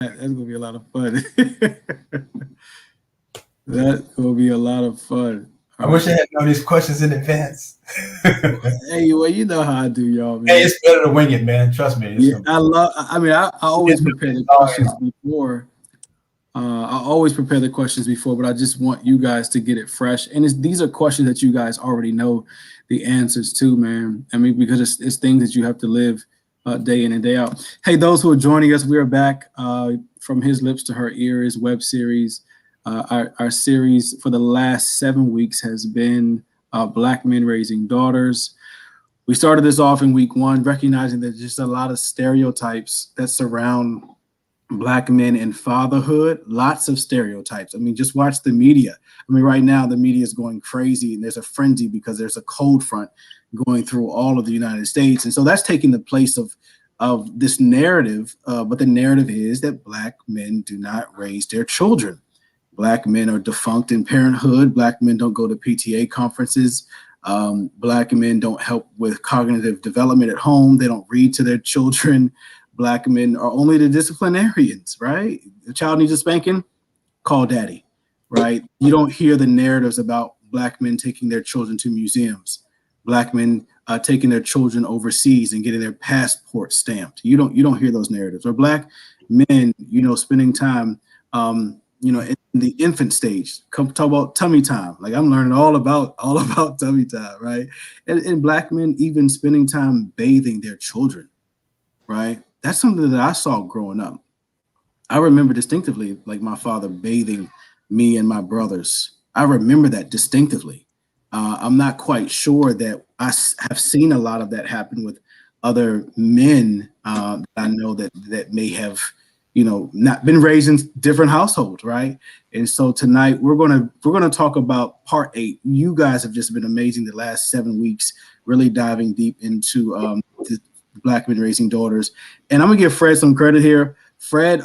That's gonna be a lot of fun. That's gonna be a lot of fun. I All right. wish I had known these questions in advance. Hey, Hey, well, you know how I do, y'all, man. it's better to wing it, man. Trust me. It's Yeah, gonna I love. I mean, I always prepare the questions before. I always prepare the questions before, but I just want you guys to get it fresh. And these are questions that you guys already know the answers to, man. I mean, because it's things that you have to live day in and day out. Hey, those who are joining us, we are back from His Lips to Her Ears web series. Our series for the last 7 weeks has been Black Men Raising Daughters. We started this off in week one, recognizing that there's just a lot of stereotypes that surround Black men and fatherhood. Lots of stereotypes. I mean, just watch the media. I mean, right now the media is going crazy and there's a frenzy because there's a cold front going through all of the United States. And so that's taking the place of this narrative. But the narrative is that Black men do not raise their children. Black men are defunct in parenthood. Black men don't go to PTA conferences. Black men don't help with cognitive development at home. They don't read to their children. Black men are only the disciplinarians, right? The child needs a spanking, call daddy, right? You don't hear the narratives about Black men taking their children to museums, Black men taking their children overseas and getting their passport stamped. You don't hear those narratives. Or Black men, spending time, in the infant stage. Come talk about tummy time. Like I'm learning all about tummy time, right? And Black men even spending time bathing their children, right? That's something that I saw growing up. I remember distinctively, like my father bathing me and my brothers. I remember that distinctively. I'm not quite sure that I have seen a lot of that happen with other men that I know that may have, not been raised in different households, right? And so tonight we're gonna talk about part 8. You guys have just been amazing the last 7 weeks, really diving deep into the Black Men Raising Daughters. And I'm gonna give Fred some credit here. Fred,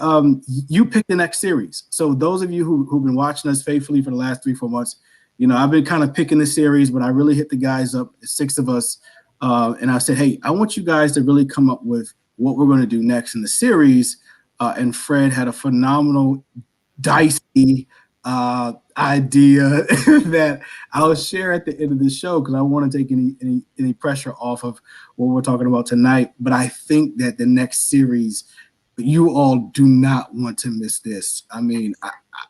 you picked the next series. So those of you who've been watching us faithfully for the last 3-4 months, I've been kind of picking the series, but I really hit the guys up, 6 of us, and I said, hey, I want you guys to really come up with what we're going to do next in the series. And Fred had a phenomenal, dicey idea that I'll share at the end of the show because I want to take any pressure off of what we're talking about tonight. But I think that the next series, you all do not want to miss this. I mean,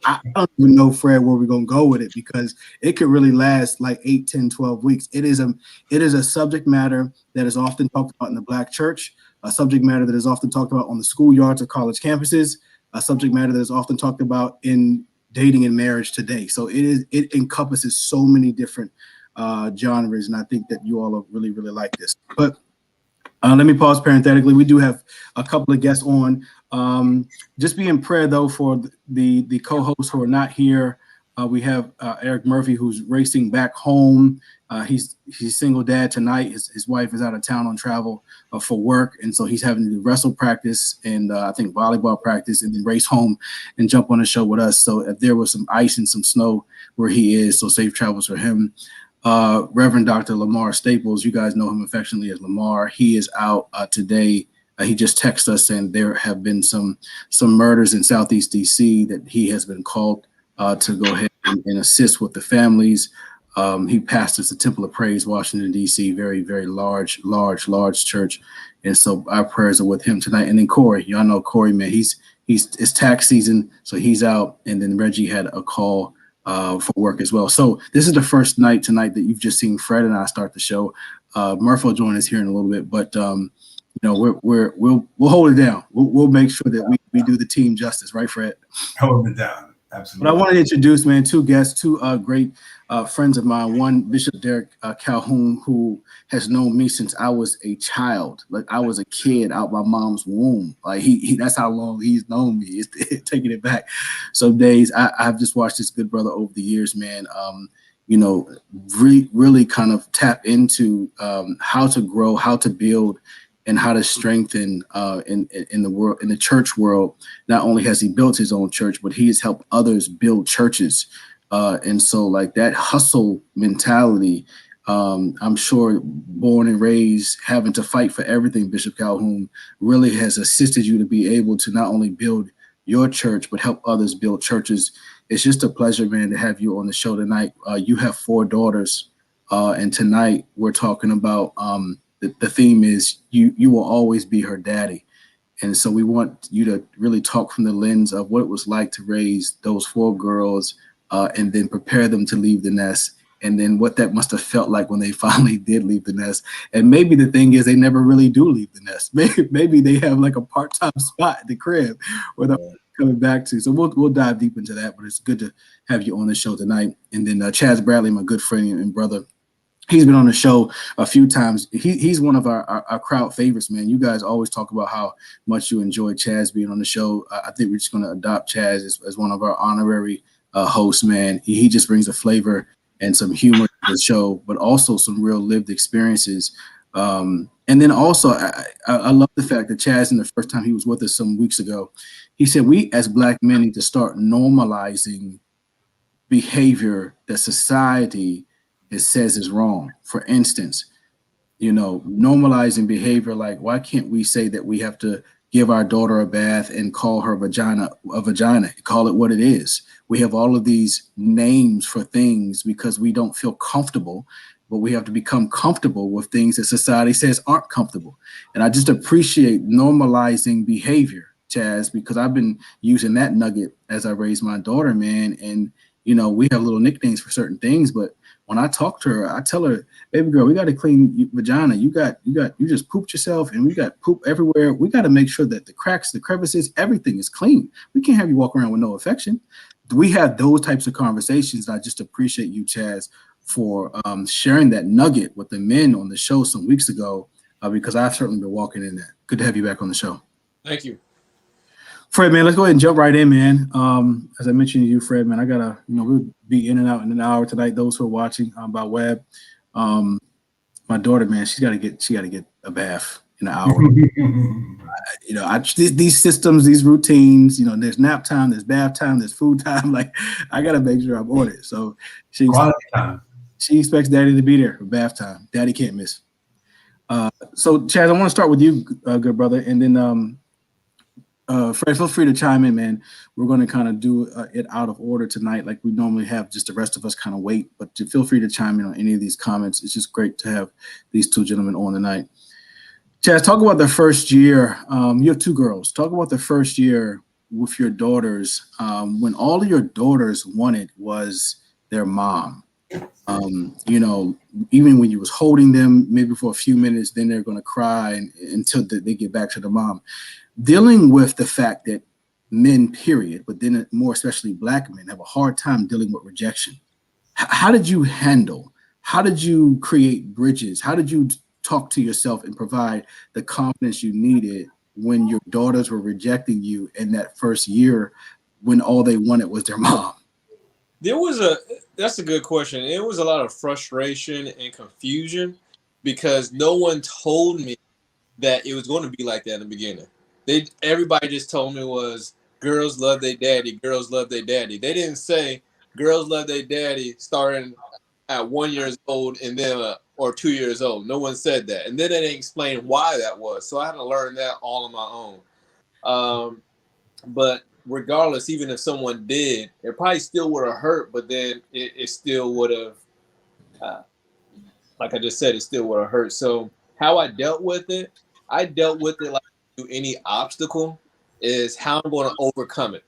I don't even know, Fred, where we're going to go with it because it could really last like 8, 10, 12 weeks. It is a subject matter that is often talked about in the Black church, a subject matter that is often talked about on the schoolyards or college campuses, a subject matter that is often talked about in dating and marriage today. So it encompasses so many different genres, and I think that you all really, really like this. But let me pause parenthetically. We do have a couple of guests on. Just be in prayer, though, for the co-hosts who are not here. We have Eric Murphy, who's racing back home. He's single dad tonight. His wife is out of town on travel for work, and so he's having to do wrestle practice and I think volleyball practice, and then race home and jump on the show with us. So if there was some ice and some snow where he is, so safe travels for him. Reverend Dr. Lamar Staples, you guys know him affectionately as Lamar. He is out today. He just texted us and there have been some murders in Southeast DC that he has been called to go ahead and assist with the families. He pastors the Temple of Praise, Washington, DC, very, very large church. And so our prayers are with him tonight. And then Cory, y'all know Cory, man, it's tax season, so he's out. And then Reggie had a call for work as well. So this is the first night tonight that you've just seen Fred and I start the show. Murph will join us here in a little bit, but we'll hold it down. We'll make sure that we do the team justice, right, Fred? Hold it down, absolutely. But I want to introduce, man, 2 guests, 2 great friends of mine. One, Bishop Derek Calhoun, who has known me since I was a child. Like I was a kid out my mom's womb. Like he that's how long he's known me. It's taking it back some days. I've just watched this good brother over the years, man. Really kind of tap into how to grow, how to build, and how to strengthen in the world, in the church world. Not only has he built his own church, but he has helped others build churches. And so like that hustle mentality, I'm sure born and raised, having to fight for everything, Bishop Calhoun, really has assisted you to be able to not only build your church, but help others build churches. It's just a pleasure, man, to have you on the show tonight. You have 4 daughters, and tonight we're talking about the theme is you will always be her daddy. And so we want you to really talk from the lens of what it was like to raise those 4 girls and then prepare them to leave the nest. And then what that must have felt like when they finally did leave the nest. And maybe the thing is they never really do leave the nest. Maybe they have like a part-time spot at the crib where they're coming back to. So we'll dive deep into that. But it's good to have you on the show tonight. And then Chaz Bradley, my good friend and brother, he's been on the show a few times. He's one of our crowd favorites, man. You guys always talk about how much you enjoy Chaz being on the show. I think we're just going to adopt Chaz as one of our honorary hosts, man. He just brings a flavor and some humor to the show, but also some real lived experiences. And then also, I love the fact that Chaz, in the first time he was with us some weeks ago, he said we as Black men need to start normalizing behavior that society says is wrong. For instance, normalizing behavior like, why can't we say that we have to give our daughter a bath and call her vagina a vagina, call it what it is? We have all of these names for things because we don't feel comfortable, but we have to become comfortable with things that society says aren't comfortable. And I just appreciate normalizing behavior, Chaz, because I've been using that nugget as I raise my daughter, man. And, we have little nicknames for certain things, but when I talk to her, I tell her, baby girl, we got to clean your vagina. You just pooped yourself and we got poop everywhere. We got to make sure that the cracks, the crevices, everything is clean. We can't have you walk around with no infection. We have those types of conversations. I just appreciate you, Chaz, for sharing that nugget with the men on the show some weeks ago, because I've certainly been walking in that. Good to have you back on the show. Thank you. Fred, man, let's go ahead and jump right in, man. As I mentioned to you, Fred, man, I gotta, we'll be in and out in an hour tonight. Those who are watching by web, my daughter, man, she gotta get a bath in an hour. These systems, these routines, there's nap time, there's bath time, there's food time. Like, I gotta make sure I'm on it. So she expects Daddy to be there for bath time. Daddy can't miss. So Chaz, I want to start with you, good brother, and then Fred, feel free to chime in, man. We're going to kind of do it out of order tonight, like we normally have. Just the rest of us kind of wait, but feel free to chime in on any of these comments. It's just great to have these 2 gentlemen on tonight. Chaz, talk about the first year. You have 2 girls. Talk about the first year with your daughters, when all of your daughters wanted was their mom. Even when you was holding them, maybe for a few minutes, then they're going to cry until they get back to the mom. Dealing with the fact that men, period, but then more especially Black men, have a hard time dealing with rejection. How did you handle? How did you create bridges? How did you talk to yourself and provide the confidence you needed when your daughters were rejecting you in that first year when all they wanted was their mom? That's a good question. It was a lot of frustration and confusion because no one told me that it was going to be like that in the beginning. Everybody just told me was girls love their daddy, girls love their daddy. They didn't say girls love their daddy starting at 1 year old and then or 2 years old. No one said that, and then they didn't explain why that was. So I had to learn that all on my own. But regardless, even if someone did, it probably still would have hurt. But then it still would have, like I just said, it still would have hurt. So how I dealt with it like any obstacle is how I'm going to overcome it.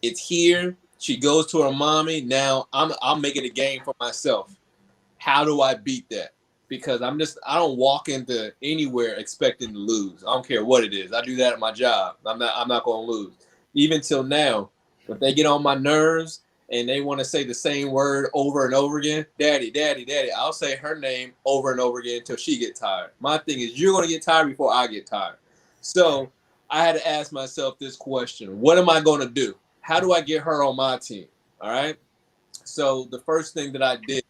It's here. She goes to her mommy. Now I'm making a game for myself. How do I beat that? Because I don't walk into anywhere expecting to lose. I don't care what it is. I do that at my job. I'm not going to lose. Even till now, if they get on my nerves and they want to say the same word over and over again, daddy, daddy, daddy, I'll say her name over and over again until she gets tired. My thing is, you're going to get tired before I get tired. So I had to ask myself this question. What am I going to do? How do I get her on my team? All right. So the first thing that I did,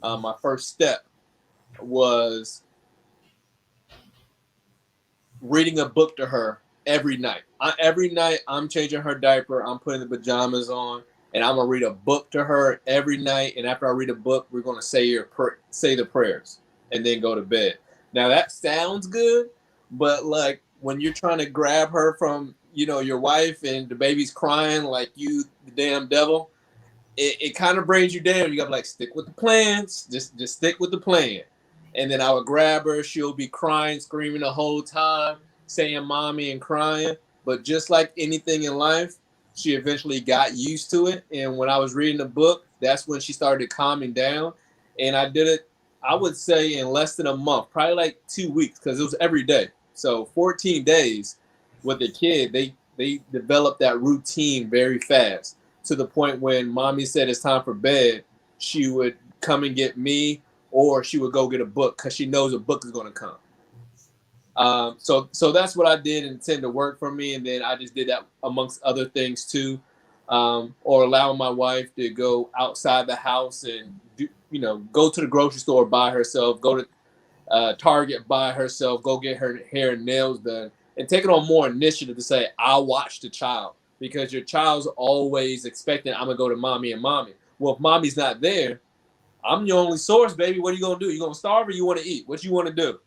my first step was reading a book to her every night. Every night I'm changing her diaper. I'm putting the pajamas on, and I'm going to read a book to her every night. And after I read a book, we're going to say the prayers and then go to bed. Now that sounds good, but like when you're trying to grab her from, your wife and the baby's crying like you the damn devil, it kind of brings you down. You got to like stick with the plans, just stick with the plan. And then I would grab her. She'll be crying, screaming the whole time, saying mommy and crying. But just like anything in life, she eventually got used to it. And when I was reading the book, that's when she started calming down. And I did it, I would say, in less than a month, probably like 2 weeks, because it was every day. So 14 days with a kid, they developed that routine very fast, to the point when mommy said it's time for bed, she would come and get me, or she would go get a book because she knows a book is going to come. So that's what I did, and tend to work for me. And then I just did that amongst other things too, or allowing my wife to go outside the house and go to the grocery store by herself, go to Target by herself, go get her hair and nails done, and taking on more initiative to say, I'll watch the child, because your child's always expecting, I'm gonna go to mommy and mommy. Well, if mommy's not there, I'm your only source, baby. What are you gonna do? You gonna starve, or you want to eat? What you want to do?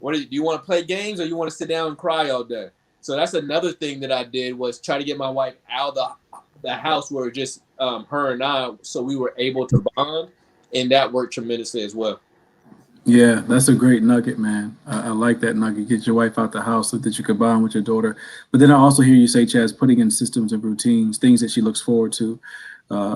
Do you want to play games, or you want to sit down and cry all day? So that's another thing that I did, was try to get my wife out of the house where just her and I, so we were able to bond, and that worked tremendously as well. Yeah, that's a great nugget, man. I like that nugget. Get your wife out the house so that you could bond with your daughter. But then I also hear you say, Chaz, putting in systems and routines, things that she looks forward to.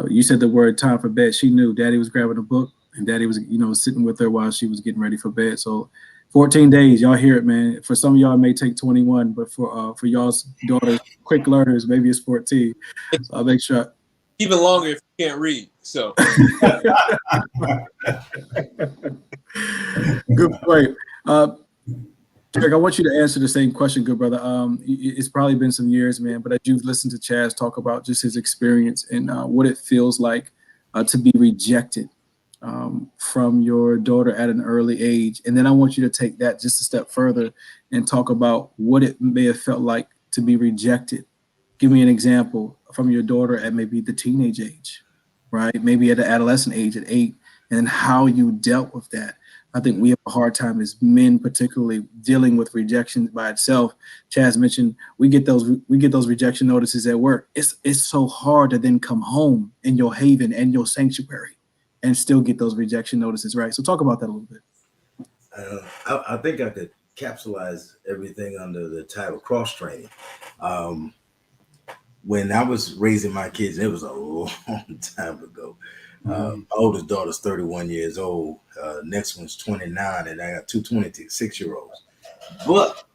You said the word time for bed. She knew Daddy was grabbing a book, and Daddy was, sitting with her while she was getting ready for bed. So 14 days, y'all hear it, man. For some of y'all, it may take 21, but for y'all's daughters, quick learners, maybe it's 14. So I'll make sure. Even longer if you can't read. So. Good point. Derek, I want you to answer the same question, good brother. It's probably been some years, man, but as you've listened to Chaz talk about just his experience and what it feels like to be rejected from your daughter at an early age. And then I want you to take that just a step further and talk about what it may have felt like to be rejected. Give me an example from your daughter at maybe the teenage age, right? Maybe at the adolescent age at 8, and how you dealt with that. I think we have a hard time as men, particularly dealing with rejection by itself. Chaz mentioned we get those rejection notices at work. It's so hard to then come home in your haven and your sanctuary and still get those rejection notices, right? So talk about that a little bit. I think I could capsulize everything under the title cross training. When I was raising my kids, it was a long time ago. My oldest daughter's 31 years old. Next one's 29, and I got two 26-year-olds. But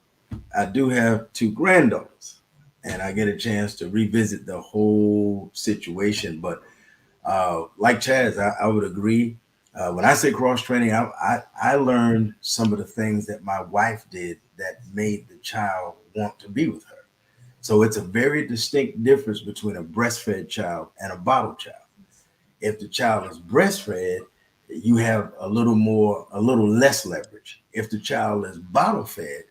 I do have two granddaughters, and I get a chance to revisit the whole situation. But like Chaz, I would agree. When I say cross training, I learned some of the things that my wife did that made the child want to be with her. So it's a very distinct difference between a breastfed child and a bottle child. If the child is breastfed, you have a little less leverage. If the child is bottle fed,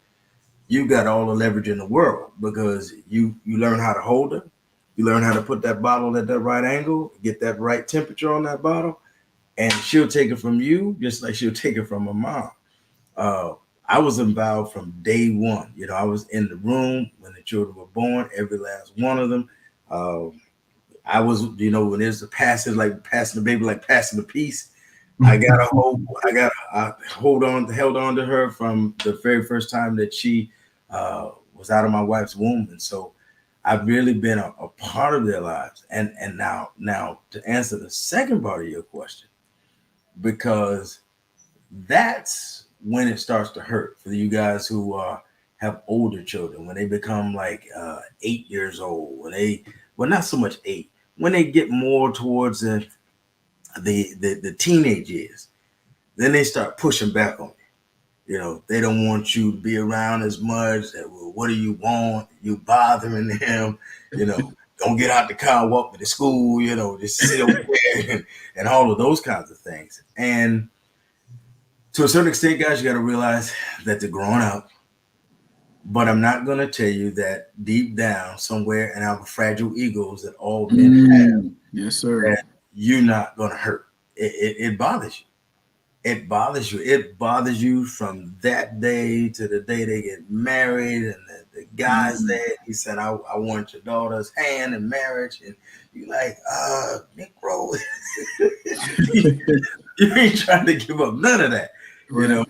you got all the leverage in the world, because you learn how to hold her. You learn how to put that bottle at that right angle, get that right temperature on that bottle, and she'll take it from you just like she'll take it from her mom. I was involved from day one. I was in the room when the children were born, every last one of them. I was, when there's a passage, like passing the baby, like passing the piece. I held on to her from the very first time that she was out of my wife's womb. And so I've really been a part of their lives. And now to answer the second part of your question, because that's when it starts to hurt for you guys who have older children, when they become like 8 years old, well, not so much 8, when they get more towards the teenage years, then they start pushing back on you. They don't want you to be around as much. Well, what do you want? You bothering them, don't get out the car, walk me to school, just sit over there and all of those kinds of things. And to a certain extent, guys, you got to realize that they're growing up. But I'm not going to tell you that deep down somewhere in our fragile egos that all men have, yes, sir, that you're not going to hurt. It bothers you. it bothers you. It bothers you from that day to the day they get married, and the guy's there. He said, I want your daughter's hand in marriage. And you like, Negro, you ain't trying to give up none of that, you know.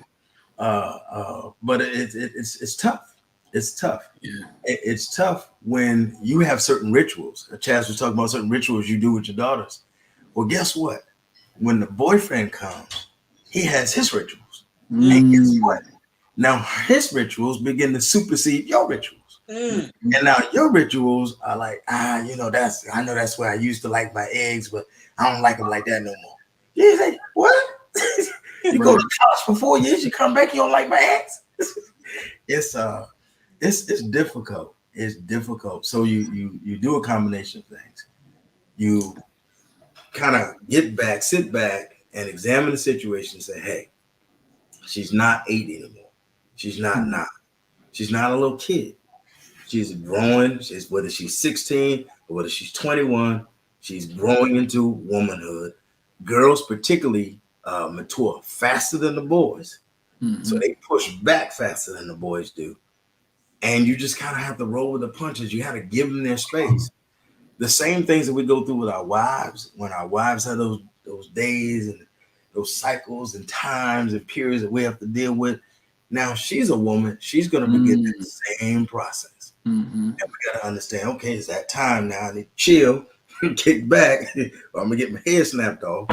But it's tough. It's tough. Yeah. It's tough when you have certain rituals. Chaz was talking about certain rituals you do with your daughters. Well, guess what? When the boyfriend comes, he has his rituals. And guess what? Now his rituals begin to supersede your rituals. And now your rituals are like, I know that's where I used to like my eggs, but I don't like them like that no more. You say, what? You go to college for 4 years, you come back, you don't like my eggs? It's difficult. It's difficult. So you do a combination of things. You kind of sit back and examine the situation and say, hey, she's not 8 anymore. She's not 9. She's not a little kid. She's growing. Whether she's 16 or whether she's 21, she's growing into womanhood. Girls particularly mature faster than the boys. So they push back faster than the boys do. And you just kind of have to roll with the punches. You have to give them their space. The same things that we go through with our wives, when our wives have those days and those cycles and times and periods that we have to deal with. Now she's a woman. She's going to begin the same process. And we got to understand, okay, it's that time now. I need to chill, kick back, or I'm going to get my head snapped off.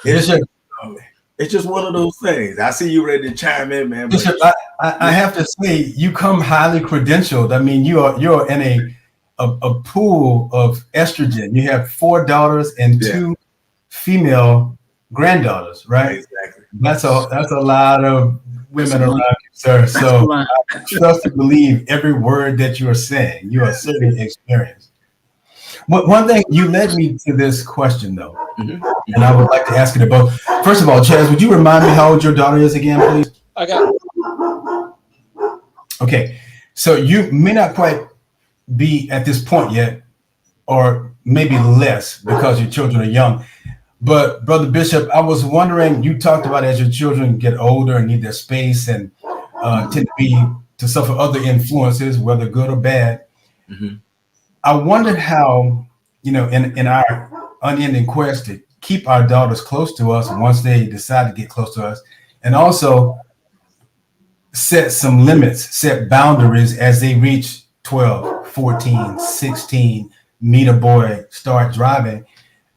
It's just one of those things. I see you ready to chime in, man. Bishop, I have to say, you come highly credentialed. I mean, you're in a pool of estrogen. You have 4 daughters and 2 female granddaughters, right? Exactly. That's a lot of women around you, sir. So I trust and believe every word that you are saying. You are certainly experienced. One thing, you led me to this question, though, and I would like to ask it to both. First of all, Chaz, would you remind me how old your daughter is again, please? I got. Okay, so you may not quite be at this point yet, or maybe less because your children are young. But Brother Bishop, I was wondering, you talked about as your children get older and need their space and tend to suffer other influences, whether good or bad. I wondered how, in our unending quest to keep our daughters close to us once they decide to get close to us, and also set some limits, set boundaries as they reach 12, 14, 16, meet a boy, start driving.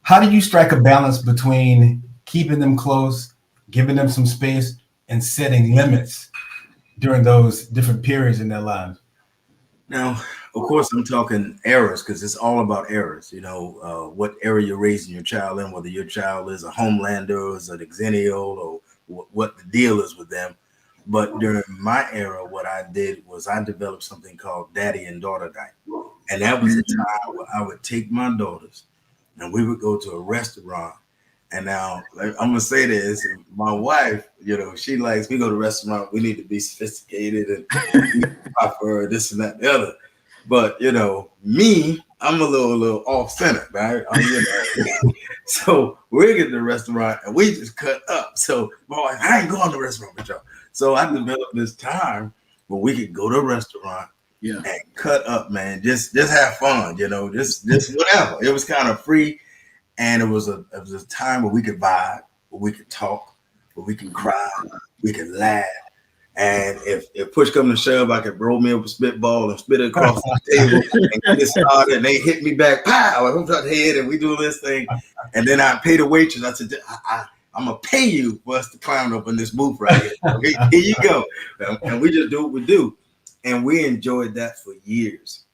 How do you strike a balance between keeping them close, giving them some space, and setting limits during those different periods in their lives? Now, of course, I'm talking eras because it's all about eras. What era you're raising your child in, whether your child is a Homelander or is an Xennial or what the deal is with them. But during my era, what I did was I developed something called Daddy and Daughter Night. And that was a time where I would take my daughters and we would go to a restaurant. And now I'm going to say this, my wife, she likes, we go to a restaurant, we need to be sophisticated and proper, this and that and the other. But, me, I'm a little off center, right? So we get to the restaurant and we just cut up. So boy, I ain't going to the restaurant with y'all. So I developed this time where we could go to a restaurant and cut up, man. Just have fun, just whatever. It was kind of free. And it was a time where we could vibe, where we could talk, where we could cry, we could laugh. And if push come to shove, I could roll me up a spitball and spit it across the table and get started. And they hit me back, pow, I hooked up the head and we do this thing. And then I pay the waitress. I said, I'm going to pay you for us to clown up in this booth right here. Okay, here you go. And we just do what we do. And we enjoyed that for years.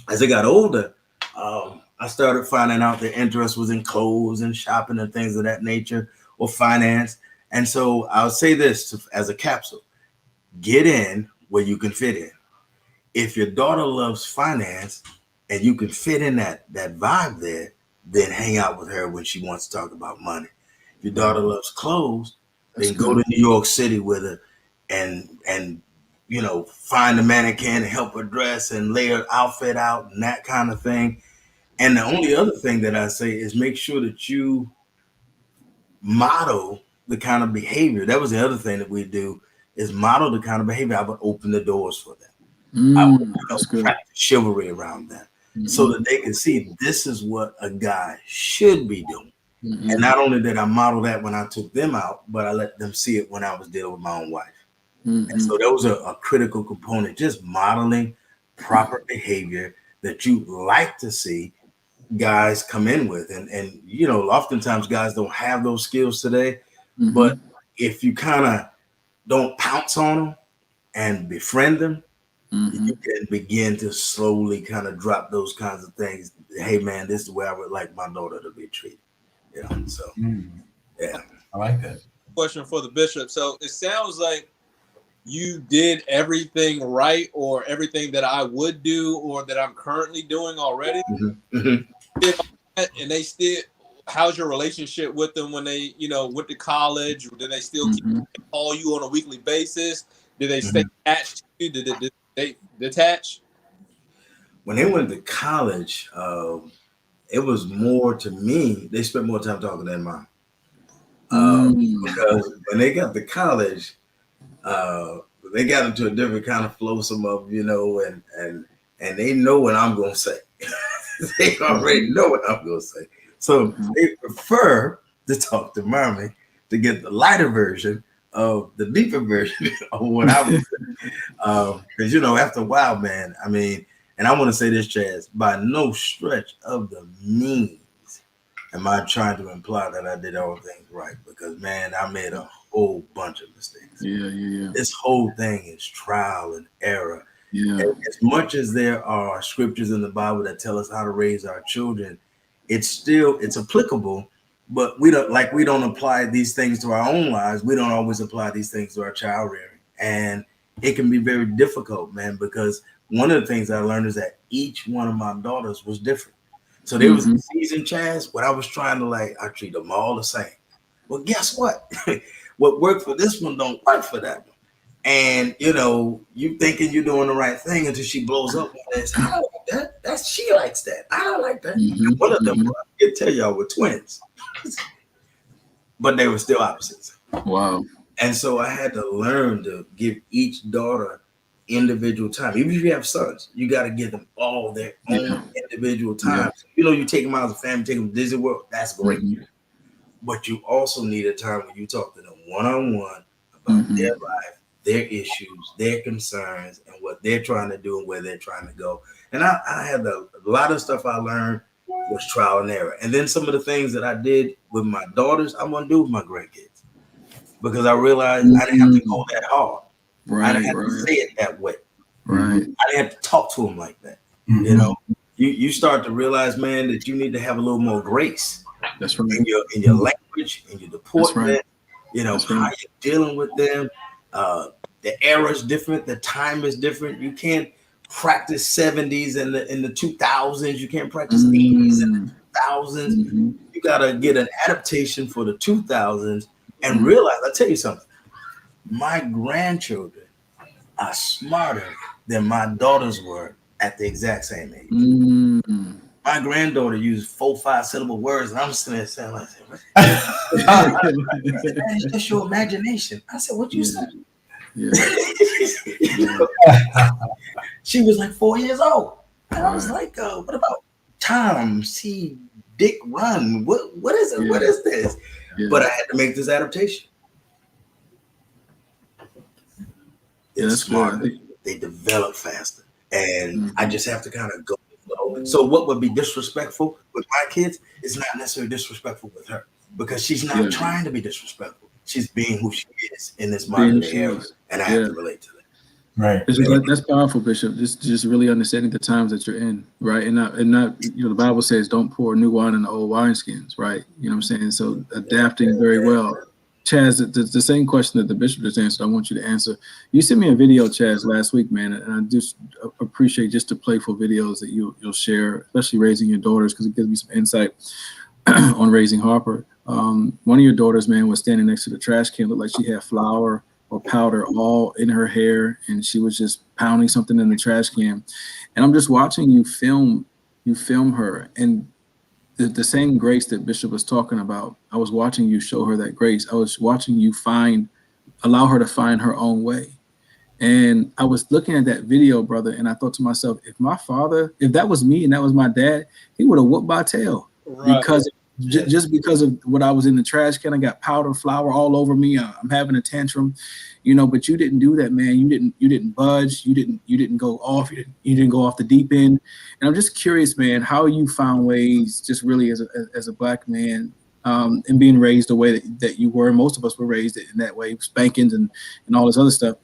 As I got older, I started finding out their interest was in clothes and shopping and things of that nature, or finance. And so I'll say this as a capsule: get in where you can fit in. If your daughter loves finance and you can fit in that vibe there, then hang out with her when she wants to talk about money. If your daughter loves clothes, then go to New York City with her and find a mannequin and help her dress and lay her outfit out and that kind of thing. And the only other thing that I say is make sure that you model the kind of behavior. That was the other thing that we do, is model the kind of behavior. I would open the doors for them. I would That's good. practice chivalry around them, so that they can see this is what a guy should be doing. And not only did I model that when I took them out, but I let them see it when I was dealing with my own wife. And so that was a critical component, just modeling proper behavior that you like to see guys come in with. And you know, oftentimes guys don't have those skills today, but if you kind of don't pounce on them and befriend them, you can begin to slowly kind of drop those kinds of things. Hey man, this is where I would like my daughter to be treated. You know, so yeah, I like that. Question for the bishop. So it sounds like you did everything right, or everything that I would do, or that I'm currently doing already. And they still, how's your relationship with them when they, you know, went to college? Do they still call you on a weekly basis? Did they stay attached to you? Did they detach? When they went to college, it was more to me. They spent more time talking than mine. Because when they got to college, they got into a different kind of flow, some of, you know, and they know what I'm gonna say. They already know what I'm gonna say. So they prefer to talk to mommy to get the lighter version of the deeper version of what I was saying. Because you know, after a while, man, I mean, and I want to say this, Chaz, by no stretch of the means am I trying to imply that I did all things right, because man, I made a whole bunch of mistakes. Yeah. This whole thing is trial and error. Yeah. And as much as there are scriptures in the Bible that tell us how to raise our children, it's applicable, but we don't apply these things to our own lives. We don't always apply these things to our child rearing. And it can be very difficult, man, because one of the things I learned is that each one of my daughters was different. So there was a season, Chaz, when I was trying to I treat them all the same. Well, guess what? What worked for this one don't work for that one. And you know, you thinking you're doing the right thing until she blows up and says, I don't like that. She likes that. I don't like that. One of them, I can tell y'all, were twins, but they were still opposites. Wow. And so I had to learn to give each daughter individual time. Even if you have sons, you got to give them all their own individual time. You know, you take them out as a family, take them to Disney World, that's great. But you also need a time when you talk to them one-on-one about their life, their issues, their concerns, and what they're trying to do and where they're trying to go. And I had a lot of stuff I learned was trial and error. And then some of the things that I did with my daughters, I'm going to do with my grandkids, because I realized I didn't have to go that hard. I didn't have to say it that way. I didn't have to talk to them like that. You know, you start to realize, man, that you need to have a little more grace. That's right. In your language, in your deportment, you know, how you're dealing with them. The era is different. The time is different. You can't practice 70s in the 2000s. You can't practice 80s in the 2000s. You got to get an adaptation for the 2000s and realize, I'll tell you something. My grandchildren are smarter than my daughters were at the exact same age. My granddaughter used 4-5 syllable words, and I'm sitting there saying, like, it's just your imagination. I said, what you say? She was like 4 years old. And I was like, what about Tom, see Dick run? What is it? What is this? But I had to make this adaptation. It's smart. They develop faster. And I just have to kind of go. So what would be disrespectful with my kids is not necessarily disrespectful with her, because she's not trying to be disrespectful. She's being who she is in this modern era, and I have to relate to that. Right. That's powerful, Bishop. Just really understanding the times that you're in, right? And not you know, the Bible says don't pour new wine in the old wineskins, right? You know what I'm saying? So adapting very well. Chaz, the same question that the bishop just answered, I want you to answer. You sent me a video, Chaz, last week, man, and I just appreciate just the playful videos that you'll share, especially raising your daughters, because it gives me some insight on raising Harper. One of your daughters, man, was standing next to the trash can, looked like she had flour or powder all in her hair, and she was just pounding something in the trash can. And I'm just watching you film her, and the same grace that Bishop was talking about. I was watching you show her that grace. I was watching you allow her to find her own way. And I was looking at that video, brother, and I thought to myself, if that was me and that was my dad, he would have whooped my tail. Right. Because just because of what I was in the trash can, I got powder, flour all over me. I'm having a tantrum, but you didn't do that, man. You didn't budge. You didn't go off. You didn't go off the deep end. And I'm just curious, man, how you found ways, just really as a black man, and being raised the way that you were. Most of us were raised in that way, spankings and all this other stuff.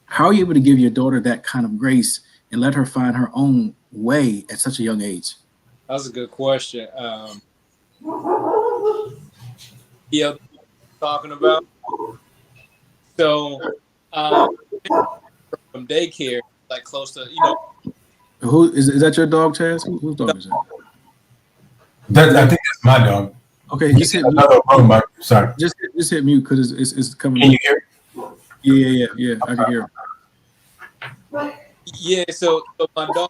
How are you able to give your daughter that kind of grace and let her find her own way at such a young age? That's a good question. Talking about. So, from daycare, like close to, Who is that? Your dog, Chaz? Whose dog is that? I think that's my dog. Okay, just hit mute. Sorry. Just hit mute because it's coming. Can you hear? Yeah, I can hear. Yeah, so my dog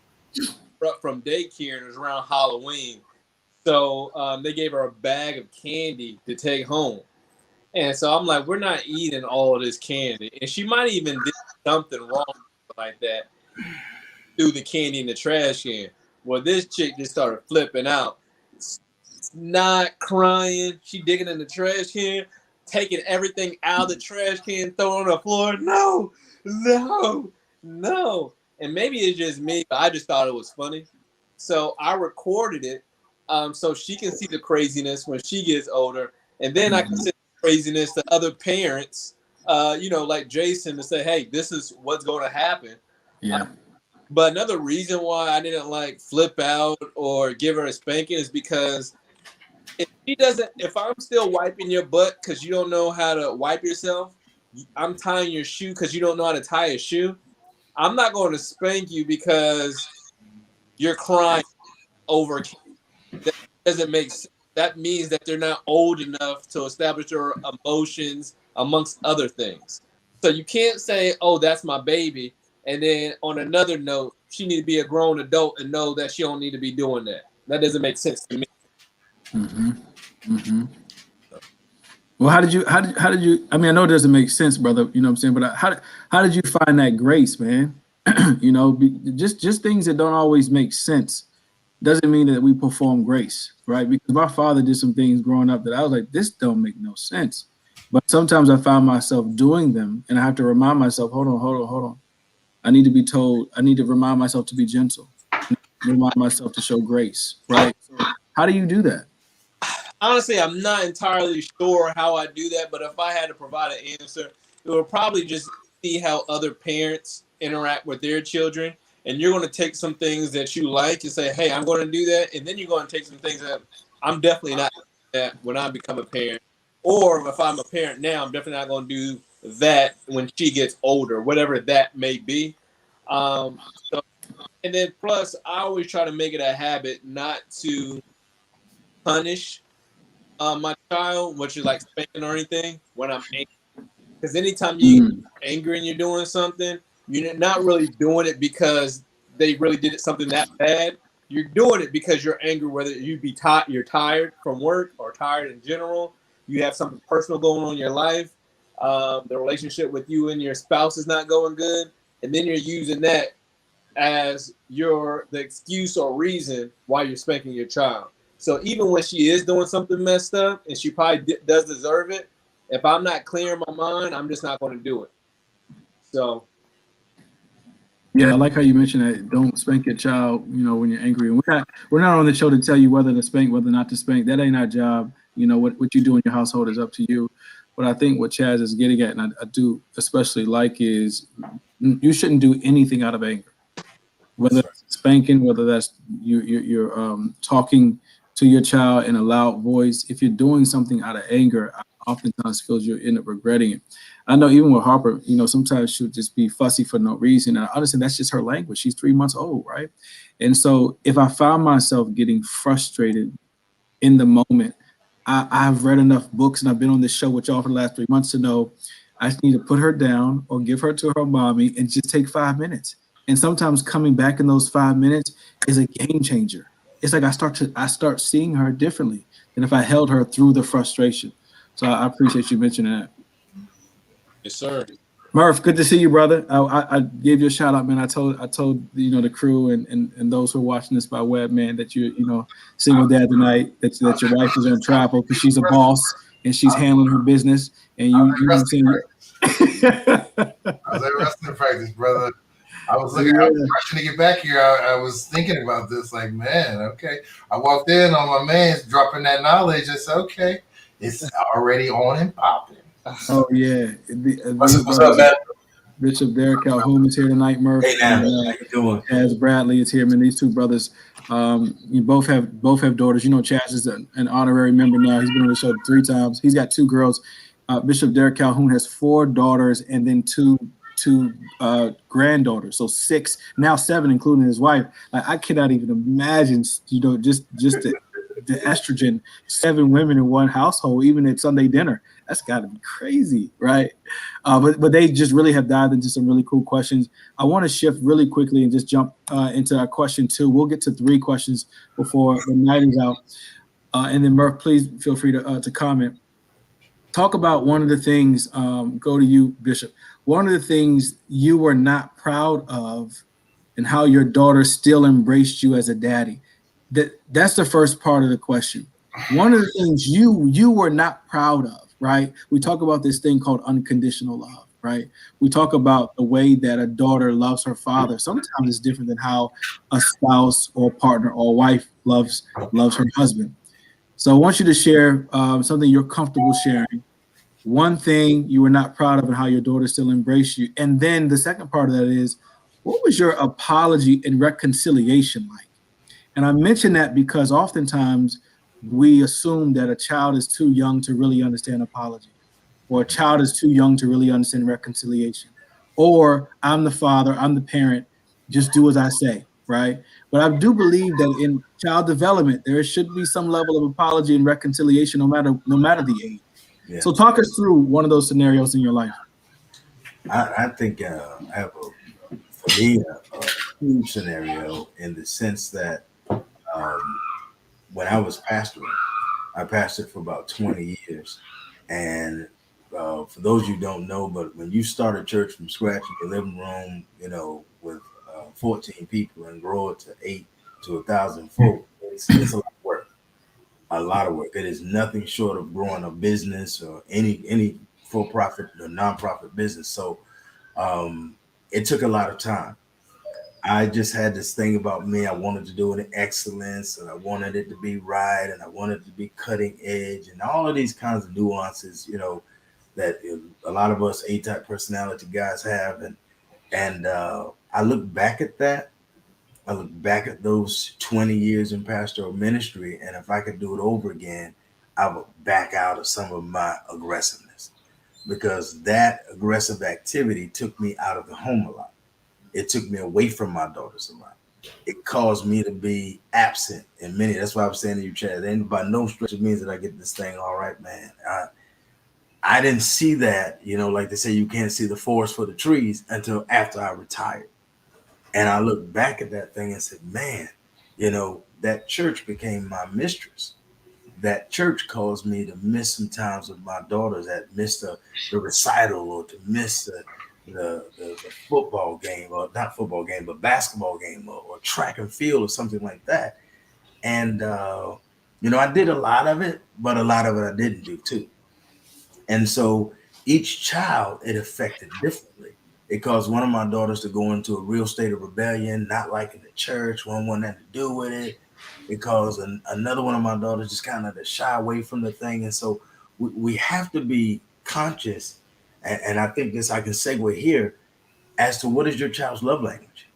from daycare, and it was around Halloween. So they gave her a bag of candy to take home. And so I'm like, we're not eating all of this candy. And she might even did something wrong like that, threw the candy in the trash can. Well, this chick just started flipping out. Not crying. She digging in the trash can, taking everything out of the trash can, throwing it on the floor. No. And maybe it's just me, but I just thought it was funny. So I recorded it so she can see the craziness when she gets older. And then I can see the craziness to other parents, like Jason, to say, hey, this is what's going to happen. Yeah. But another reason why I didn't flip out or give her a spanking is because if I'm still wiping your butt because you don't know how to wipe yourself, I'm tying your shoe because you don't know how to tie a shoe, I'm not going to spank you because you're crying over. That doesn't make sense. That means that they're not old enough to establish their emotions amongst other things. So you can't say, oh, that's my baby. And then on another note, she need to be a grown adult and know that she don't need to be doing that. That doesn't make sense to me. Well, how did you, I mean, I know it doesn't make sense, brother, you know what I'm saying? But how did you find that grace, man? Just things that don't always make sense doesn't mean that we perform grace, right? Because my father did some things growing up that I was like, this don't make no sense. But sometimes I found myself doing them and I have to remind myself, hold on. I need to remind myself to be gentle, remind myself to show grace, right? So how do you do that? Honestly, I'm not entirely sure how I do that, but if I had to provide an answer, it would probably just see how other parents interact with their children. And you're going to take some things that you like and say, hey, I'm going to do that. And then you're going to take some things that I'm definitely not doing that when I become a parent. Or if I'm a parent now, I'm definitely not going to do that when she gets older, whatever that may be. And then plus, I always try to make it a habit not to punish my child, which is like spanking or anything, when I'm angry. Because anytime you get angry and you're doing something, you're not really doing it because they really did something that bad. You're doing it because you're angry, whether you're tired from work or tired in general. You have something personal going on in your life. The relationship with you and your spouse is not going good. And then you're using that as the excuse or reason why you're spanking your child. So even when she is doing something messed up, and she probably does deserve it, if I'm not clear in my mind, I'm just not going to do it. So. Yeah, I like how you mentioned that. Don't spank your child, when you're angry. And we're not on the show to tell you whether to spank, whether not to spank. That ain't our job. What you do in your household is up to you. But I think what Chaz is getting at, and I do especially like, is you shouldn't do anything out of anger. Whether it's spanking, whether that's you're talking to your child in a loud voice. If you're doing something out of anger, I oftentimes feel you end up regretting it. I know even with Harper, sometimes she'll just be fussy for no reason. And I understand that's just her language. She's 3 months old, right? And so if I found myself getting frustrated in the moment, I've read enough books and I've been on this show with y'all for the last 3 months to know I just need to put her down or give her to her mommy and just take 5 minutes. And sometimes coming back in those 5 minutes is a game changer. it's like I start seeing her differently than if I held her through the frustration. So I appreciate you mentioning that. Yes, sir. Murph, good to see you, brother. I gave you a shout out, man. I told the crew and those who are watching this by web, man, that you single dad tonight, that your wife is on travel because she's a boss and she's handling her business, and you know what I'm saying. I was at wrestling practice, brother. I was looking. I was rushing to get back here. I was thinking about this, like, man, okay. I walked in on my man's dropping that knowledge. I said, okay, it's already on and popping. Oh yeah. What's up, man? Bishop Derek Calhoun is here tonight, Murph. Hey, man, how you doing? Chaz Bradley is here, man. These two brothers, you both have daughters. You know, Chaz is an honorary member now. He's been on the show 3 times. He's got 2 girls. Bishop Derek Calhoun has 4 daughters and then two granddaughters, so 6, now 7, including his wife. I cannot even imagine, just the estrogen, 7 women in one household, even at Sunday dinner. That's got to be crazy, right? But they just really have dived into some really cool questions. I want to shift really quickly and just jump into our question 2. We'll get to 3 questions before the night is out, and then Murph, please feel free to comment. Talk about one of the things. Go to you, Bishop. One of the things you were not proud of, and how your daughter still embraced you as a daddy. That's the first part of the question. One of the things you were not proud of, right? We talk about this thing called unconditional love, right? We talk about the way that a daughter loves her father. Sometimes it's different than how a spouse or partner or wife loves her husband. So I want you to share something you're comfortable sharing. One thing you were not proud of and how your daughter still embraced you. And then the second part of that is, what was your apology and reconciliation like? And I mention that because oftentimes we assume that a child is too young to really understand apology, or a child is too young to really understand reconciliation, or I'm the father, I'm the parent, just do as I say, right? But I do believe that in child development, there should be some level of apology and reconciliation, no matter the age. Yeah. So talk us through one of those scenarios in your life. I think I have for me a huge scenario in the sense that when I was pastoring, I pastored for about 20 years. And for those of you who don't know, but when you start a church from scratch in your living room, with 14 people and grow it to 8 to 1,000 folk, it's a lot of work. A lot of work. It is nothing short of growing a business or any for-profit or non-profit business. So it took a lot of time. I just had this thing about me. I wanted to do it in excellence, and I wanted it to be right, and I wanted it to be cutting edge, and all of these kinds of nuances, that a lot of us A-type personality guys have. And I look back at that. I look back at those 20 years in pastoral ministry, and if I could do it over again, I would back out of some of my aggressiveness, because that aggressive activity took me out of the home a lot. It took me away from my daughters a lot. It caused me to be absent in many. That's why I'm saying to you, Chaz, and by no stretch it means that I get this thing all right, man. I didn't see that, like they say, you can't see the forest for the trees until after I retired. And I look back at that thing and said, man, that church became my mistress. That church caused me to miss some times with my daughters, that missed the recital, or to miss the football game, or not football game, but basketball game, or track and field, or something like that. And, I did a lot of it, but a lot of it I didn't do too. And so each child, it affected differently. It caused one of my daughters to go into a real state of rebellion, not liking the church, one wanting nothing to do with it. It caused another one of my daughters just kind of to shy away from the thing. And so we have to be conscious. And I think I can segue here as to what is your child's love language?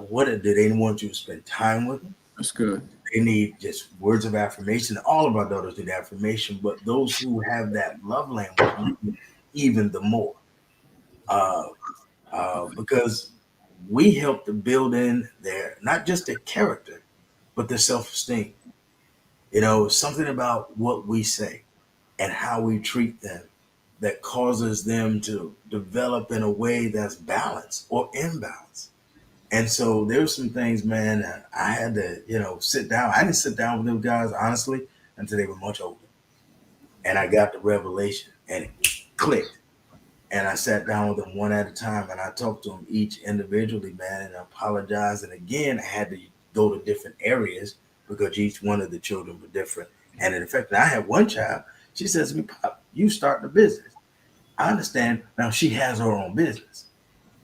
What do they want you to spend time with them? That's good. They need just words of affirmation. All of our daughters need affirmation, but those who have that love language need even the more. Because we help to build in their, not just their character, but their self-esteem. Something about what we say and how we treat them that causes them to develop in a way that's balanced or imbalanced. And so there were some things, man, that I had to, sit down. I didn't sit down with those guys, honestly, until they were much older. And I got the revelation and it clicked. And I sat down with them one at a time and I talked to them each individually, man, and I apologized. And again, I had to go to different areas because each one of the children were different. And in fact, I had one child, she says to me, Pop, you start the business. I understand. Now she has her own business.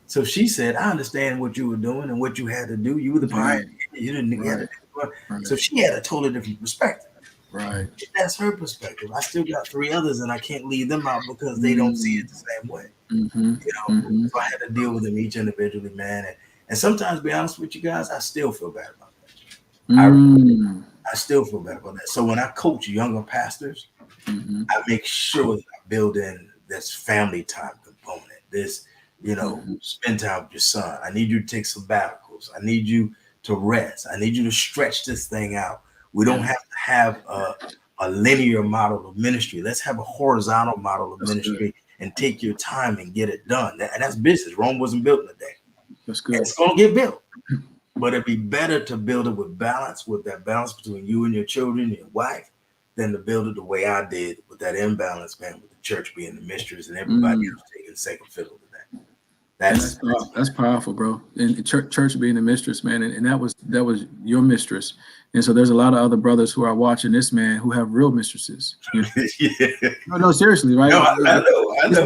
So she said, I understand what you were doing and what you had to do. You were the pioneer. You didn't get it. Right. So she had a totally different perspective. Right. That's her perspective. I still got 3 others and I can't leave them out because they don't see it the same way. So I had to deal with them each individually, man. And sometimes, to be honest with you guys, I still feel bad about that. I still feel bad about that. So when I coach younger pastors, I make sure that I build in this family time component. This, spend time with your son. I need you to take sabbaticals. I need you to rest. I need you to stretch this thing out. We don't have to have a linear model of ministry. Let's have a horizontal model of ministry and take your time and get it done. And that's business. Rome wasn't built in a day. That's good. And it's going to get built. But it'd be better to build it with balance, with that balance between you and your children, your wife, than to build it the way I did with that imbalance, man, with the church being the mistress and everybody else taking second fiddle to that. That's powerful, bro. And church being the mistress, man, and that was your mistress. And so there's a lot of other brothers who are watching this, man, who have real mistresses. No, seriously, right? No, I know.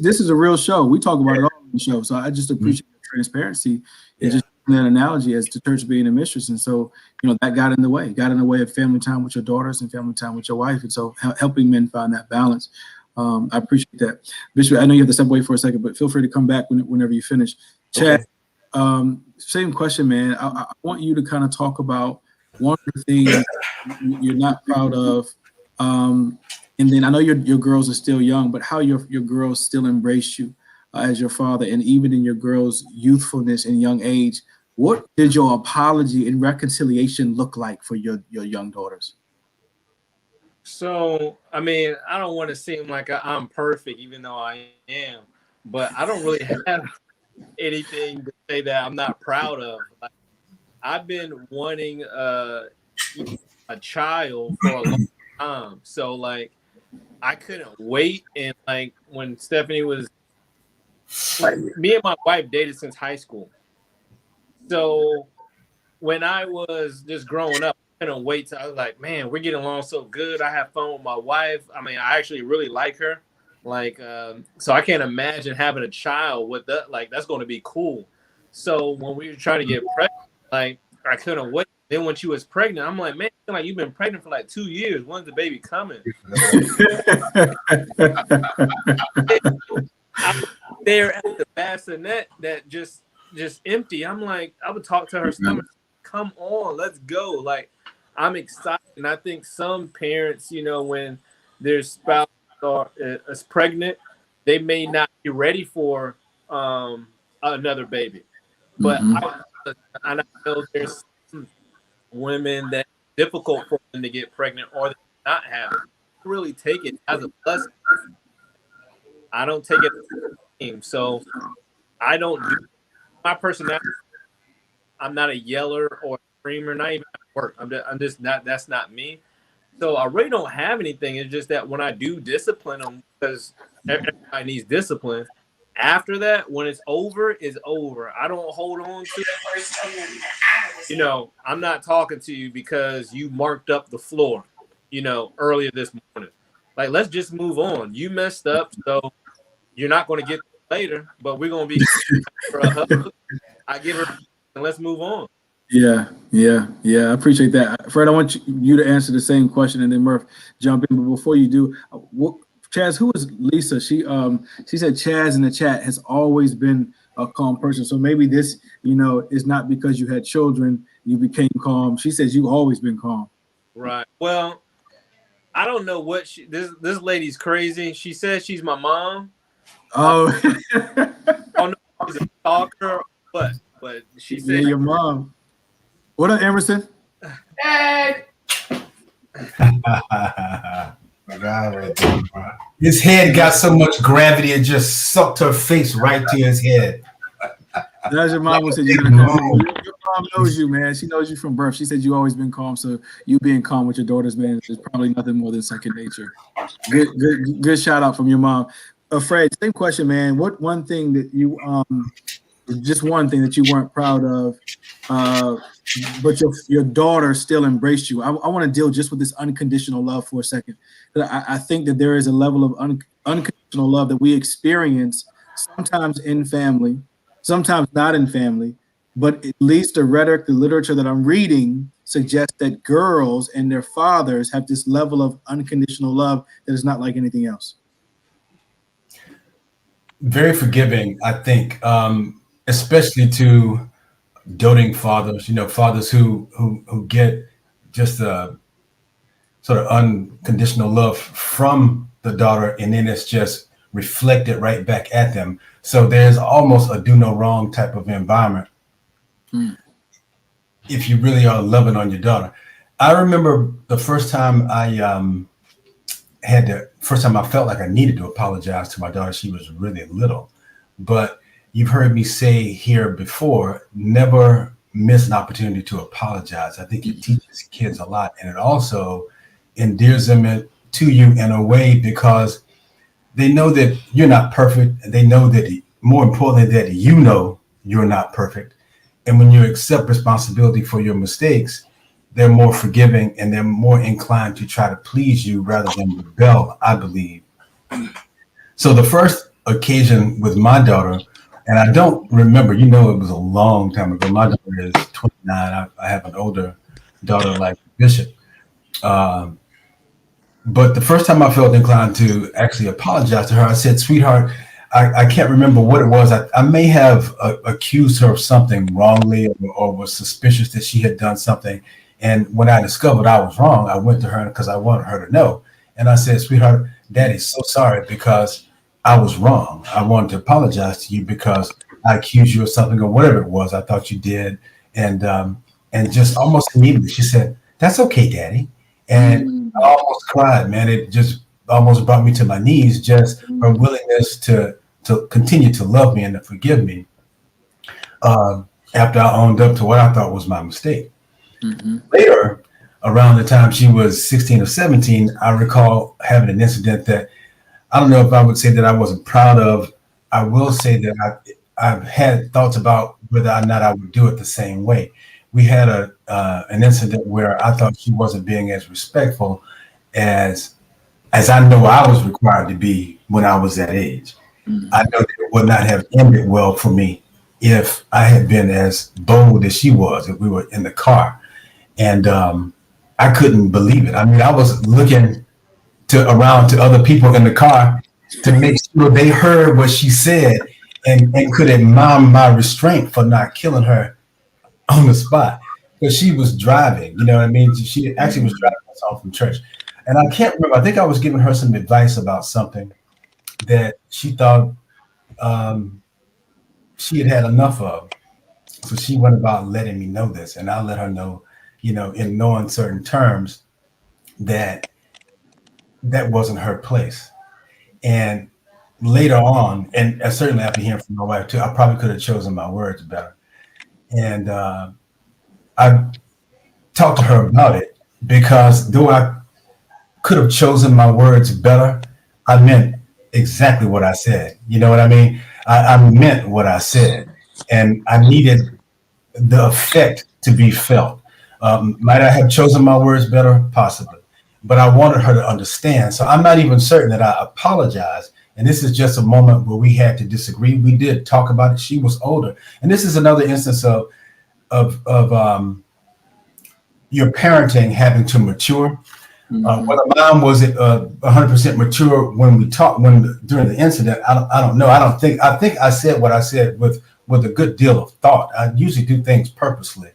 This is a real show. We talk about it all on the show. So I just appreciate the transparency and just that analogy as to church being a mistress. And so, that got in the way of family time with your daughters and family time with your wife. And so helping men find that balance. I appreciate that. Bishop, I know you have to step away for a second, but feel free to come back whenever you finish. Chad, same question, man. I want you to kind of talk about one of the things you're not proud of. And then I know your girls are still young, but how your girls still embrace you as your father, and even in your girls' youthfulness and young age. What did your apology and reconciliation look like for your young daughters? So, I mean, I don't want to seem like I'm perfect, even though I am, but I don't really have anything to say that I'm not proud of. Like, I've been wanting a child for a long time. So, like, I couldn't wait. And, like, when Stephanie was, like, me and my wife dated since high school. So, when I was just growing up, couldn't wait till I was like, man, we're getting along so good. I have fun with my wife. I mean, I actually really like her. Like, so I can't imagine having a child with that. Like, that's going to be cool. So when we were trying to get pregnant, like, I couldn't wait. Then when she was pregnant, I'm like, man, like you've been pregnant for like 2 years. When's the baby coming? I'm there at the bassinet that just empty. I'm like, I would talk to her stomach. Come on, let's go. Like, I'm excited. And I think some parents, when their spouse is pregnant, they may not be ready for another baby. But I know there's some women that it's difficult for them to get pregnant or they not have it. I really take it as a blessing. I don't take it as a game. So I don't do my personality. I'm not a yeller or a screamer, not even at work. I'm just not, that's not me. So I really don't have anything. It's just that when I do discipline them, because everybody needs discipline, after that, when it's over, it's over. I don't hold on to it. I'm not talking to you because you marked up the floor, earlier this morning. Like, let's just move on. You messed up, so you're not going to get later, but we're going to be for a hug. I give her, and let's move on. Yeah. I appreciate that. Fred, I want you to answer the same question, and then Murph jump in. But before you do, Chaz, who is Lisa? She said Chaz in the chat has always been a calm person. So maybe this, is not because you had children, you became calm. She says you've always been calm. Right. Well, I don't know what this lady's crazy. She says she's my mom. Oh. I don't know if she's a stalker or what, but she said your mom. What up, Emerson? Hey. His head got so much gravity it just sucked her face right to his head. That's your mom who said you gotta calm. Your mom knows you, man. She knows you from birth. She said you always been calm. So you being calm with your daughters, man, is probably nothing more than second nature. Good shout out from your mom. Fred, same question, man. What one thing that you just one thing that you weren't proud of, but your daughter still embraced you. I want to deal just with this unconditional love for a second. I think that there is a level of unconditional love that we experience sometimes in family, sometimes not in family, but at least the rhetoric, the literature that I'm reading suggests that girls and their fathers have this level of unconditional love that is not like anything else. Very forgiving, I think, especially to doting fathers, fathers who get just a sort of unconditional love from the daughter, and then it's just reflected right back at them. So there's almost a do no wrong type of environment if you really are loving on your daughter. I remember the first time I felt like I needed to apologize to my daughter. She was really little, but you've heard me say here before, never miss an opportunity to apologize. I think it teaches kids a lot, and it also endears them to you in a way because they know that you're not perfect, and they know that, more importantly, that you know you're not perfect. And when you accept responsibility for your mistakes, they're more forgiving and they're more inclined to try to please you rather than rebel, I believe. So the first occasion with my daughter, and I don't remember, it was a long time ago. My daughter is 29. I have an older daughter like Bishop. But the first time I felt inclined to actually apologize to her, I said, sweetheart, I can't remember what it was. I may have accused her of something wrongly or was suspicious that she had done something. And when I discovered I was wrong, I went to her because I wanted her to know. And I said, sweetheart, Daddy's so sorry because I was wrong. I wanted to apologize to you because I accused you of something or whatever it was I thought you did. And just almost immediately she said, that's okay, Daddy. And I almost cried, man. It just almost brought me to my knees, just her willingness to continue to love me and to forgive me after I owned up to what I thought was my mistake. Later, around the time she was 16 or 17, I recall having an incident that I don't know if I would say that I wasn't proud of. I will say that I've had thoughts about whether or not I would do it the same way. We had an incident where I thought she wasn't being as respectful as I know I was required to be when I was that age. I know that it would not have ended well for me if I had been as bold as she was, if we were in the car. And I couldn't believe it. I mean, I was looking around to other people in the car to make sure they heard what she said and could admire my restraint for not killing her on the spot. Because she was driving, you know what I mean? She actually was driving us home from church. And I can't remember, I think I was giving her some advice about something that she thought she had enough of. So she went about letting me know this, and I let her know, in no uncertain terms that wasn't her place. And later on, and certainly after hearing from my wife too, I probably could have chosen my words better. And I talked to her about it because though I could have chosen my words better, I meant exactly what I said. You know what I mean? I meant what I said, and I needed the effect to be felt. Might I have chosen my words better? Possibly. But I wanted her to understand. So I'm not even certain that I apologized. And this is just a moment where we had to disagree. We did talk about it. She was older. And this is another instance of your parenting having to mature. Whether mom was 100% mature when we talked during the incident, I don't know. I think I said what I said with a good deal of thought. I usually do things purposely,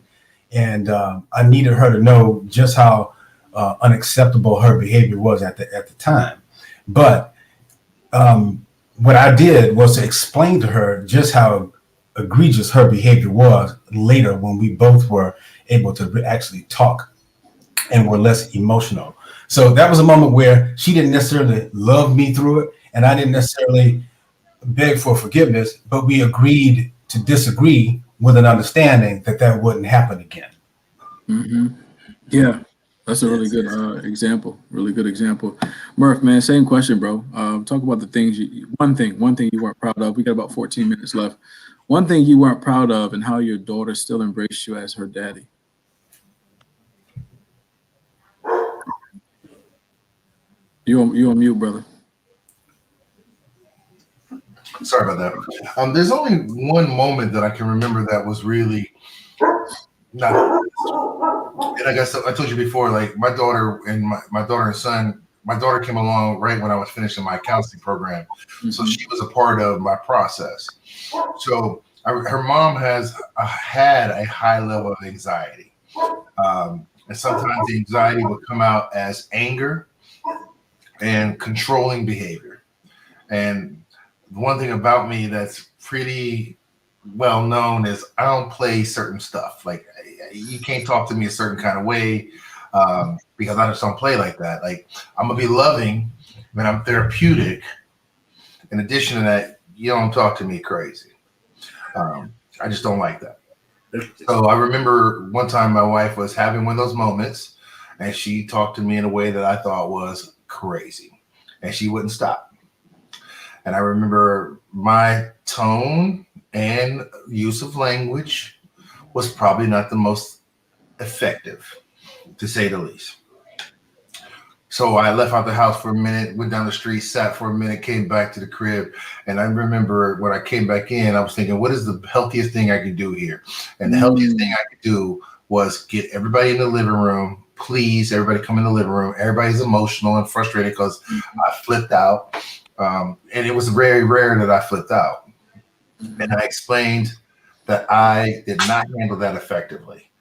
and I needed her to know just how unacceptable her behavior was at the time. But what I did was to explain to her just how egregious her behavior was later when we both were able to actually talk and were less emotional. So that was a moment where she didn't necessarily love me through it, and I didn't necessarily beg for forgiveness, but we agreed to disagree with an understanding that wouldn't happen again. Mm-hmm. Yeah, that's a really good example. Really good example. Murph, man, same question, bro. Talk about the things one thing you weren't proud of. We got about 14 minutes left. One thing you weren't proud of and how your daughter still embraced you as her daddy. You on mute, brother. Sorry about that. There's only one moment that I can remember that was really not. And I guess I told you before, like my daughter and my daughter and son, my daughter came along right when I was finishing my counseling program. Mm-hmm. So she was a part of my process. So her mom has had a high level of anxiety. And sometimes the anxiety would come out as anger and controlling behavior. And one thing about me that's pretty well known is I don't play certain stuff. Like you can't talk to me a certain kind of way because I just don't play like that. Like I'm gonna be loving, but I'm therapeutic. In addition to that, you don't talk to me crazy. I just don't like that. So I remember one time my wife was having one of those moments, and she talked to me in a way that I thought was crazy, and she wouldn't stop. And I remember my tone and use of language was probably not the most effective, to say the least. So I left out the house for a minute, went down the street, sat for a minute, came back to the crib. And I remember when I came back in, I was thinking, what is the healthiest thing I could do here? And the healthiest thing I could do was get everybody in the living room. Please, everybody come in the living room. Everybody's emotional and frustrated because I flipped out. And it was very rare that I flipped out. And I explained that I did not handle that effectively.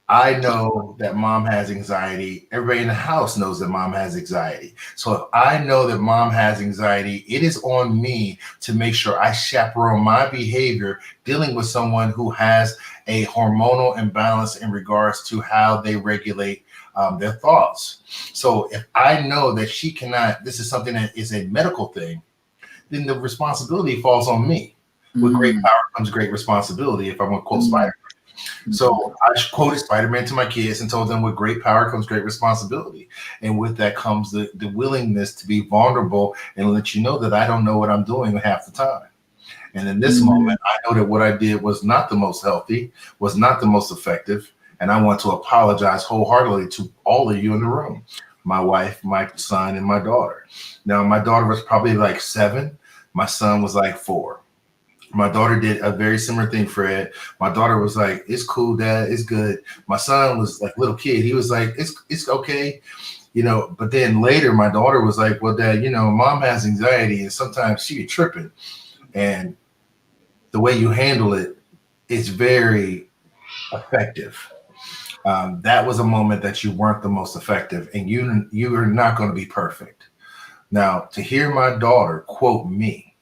I know that mom has anxiety. Everybody in the house knows that mom has anxiety. So if I know that mom has anxiety, it is on me to make sure I chaperone my behavior dealing with someone who has a hormonal imbalance in regards to how they regulate their thoughts. So if I know that she cannot, this is something that is a medical thing, then the responsibility falls on me. With great power comes great responsibility, if I'm going to quote Spider-Man. So I quoted Spider-Man to my kids and told them with great power comes great responsibility. And with that comes the willingness to be vulnerable and let you know that I don't know what I'm doing half the time. And in this moment, I know that what I did was not the most healthy, was not the most effective. And I want to apologize wholeheartedly to all of you in the room, my wife, my son, and my daughter. Now, my daughter was probably like 7. My son was like 4. My daughter did a very similar thing, Fred. My daughter was like, it's cool, Dad. It's good. My son was like little kid. He was like, it's okay. You know, but then later my daughter was like, well, Dad, you know, mom has anxiety and sometimes she be tripping. And the way you handle it is very effective. That was a moment that you weren't the most effective, and you are not going to be perfect. Now, to hear my daughter quote me,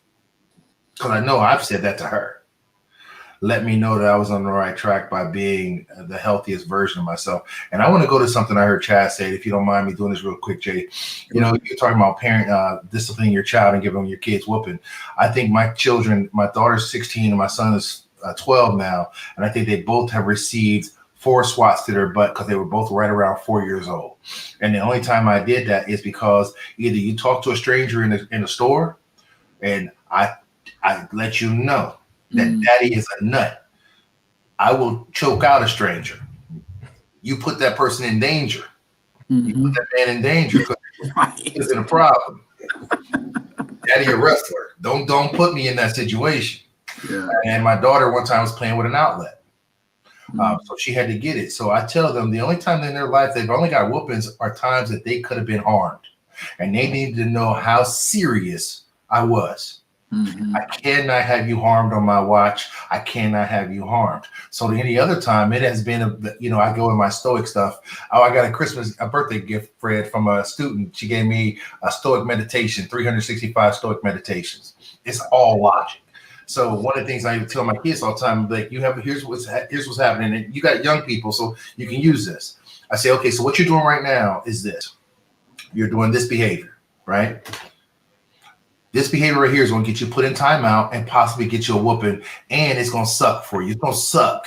because I know I've said that to her, let me know that I was on the right track by being the healthiest version of myself. And I want to go to something I heard Chaz say, if you don't mind me doing this real quick, Jay. You know, you're talking about parent disciplining your child and giving your kids whooping. I think my children, my daughter's 16 and my son is 12 now, and I think they both have received 4 swats to their butt because they were both right around 4 years old. And the only time I did that is because either you talk to a stranger in the store, and I let you know that daddy is a nut. I will choke out a stranger. You put that person in danger. You put that man in danger because he's in a problem. Daddy a wrestler. Don't put me in that situation. Yeah. And my daughter one time was playing with an outlet. So she had to get it. So I tell them the only time in their life they've only got whoopings are times that they could have been harmed. And they needed to know how serious I was. I cannot have you harmed on my watch. I cannot have you harmed. So any other time, it has been, I go in my stoic stuff. Oh, I got a birthday gift, Fred, from a student. She gave me a stoic meditation, 365 stoic meditations. It's all logic. So one of the things I tell my kids all the time, like, here's what's happening. And you got young people, so you can use this. I say, okay, so what you're doing right now is this. You're doing this behavior, right? This behavior right here is going to get you put in timeout and possibly get you a whooping, and it's going to suck for you. It's going to suck.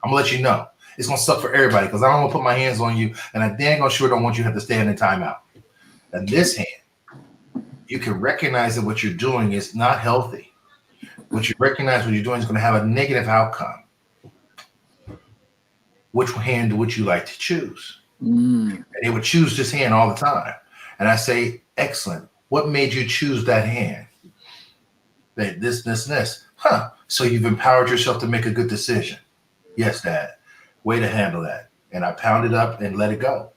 I'm going to let you know. It's going to suck for everybody because I don't want to put my hands on you, and I dang on sure don't want you to have to stand in timeout. And this hand, you can recognize that what you're doing is not healthy. What you recognize what you're doing is going to have a negative outcome. Which hand would you like to choose? And they would choose this hand all the time. And I say, excellent. What made you choose that hand? This. Huh. So you've empowered yourself to make a good decision. Yes, Dad. Way to handle that. And I pounded up and let it go.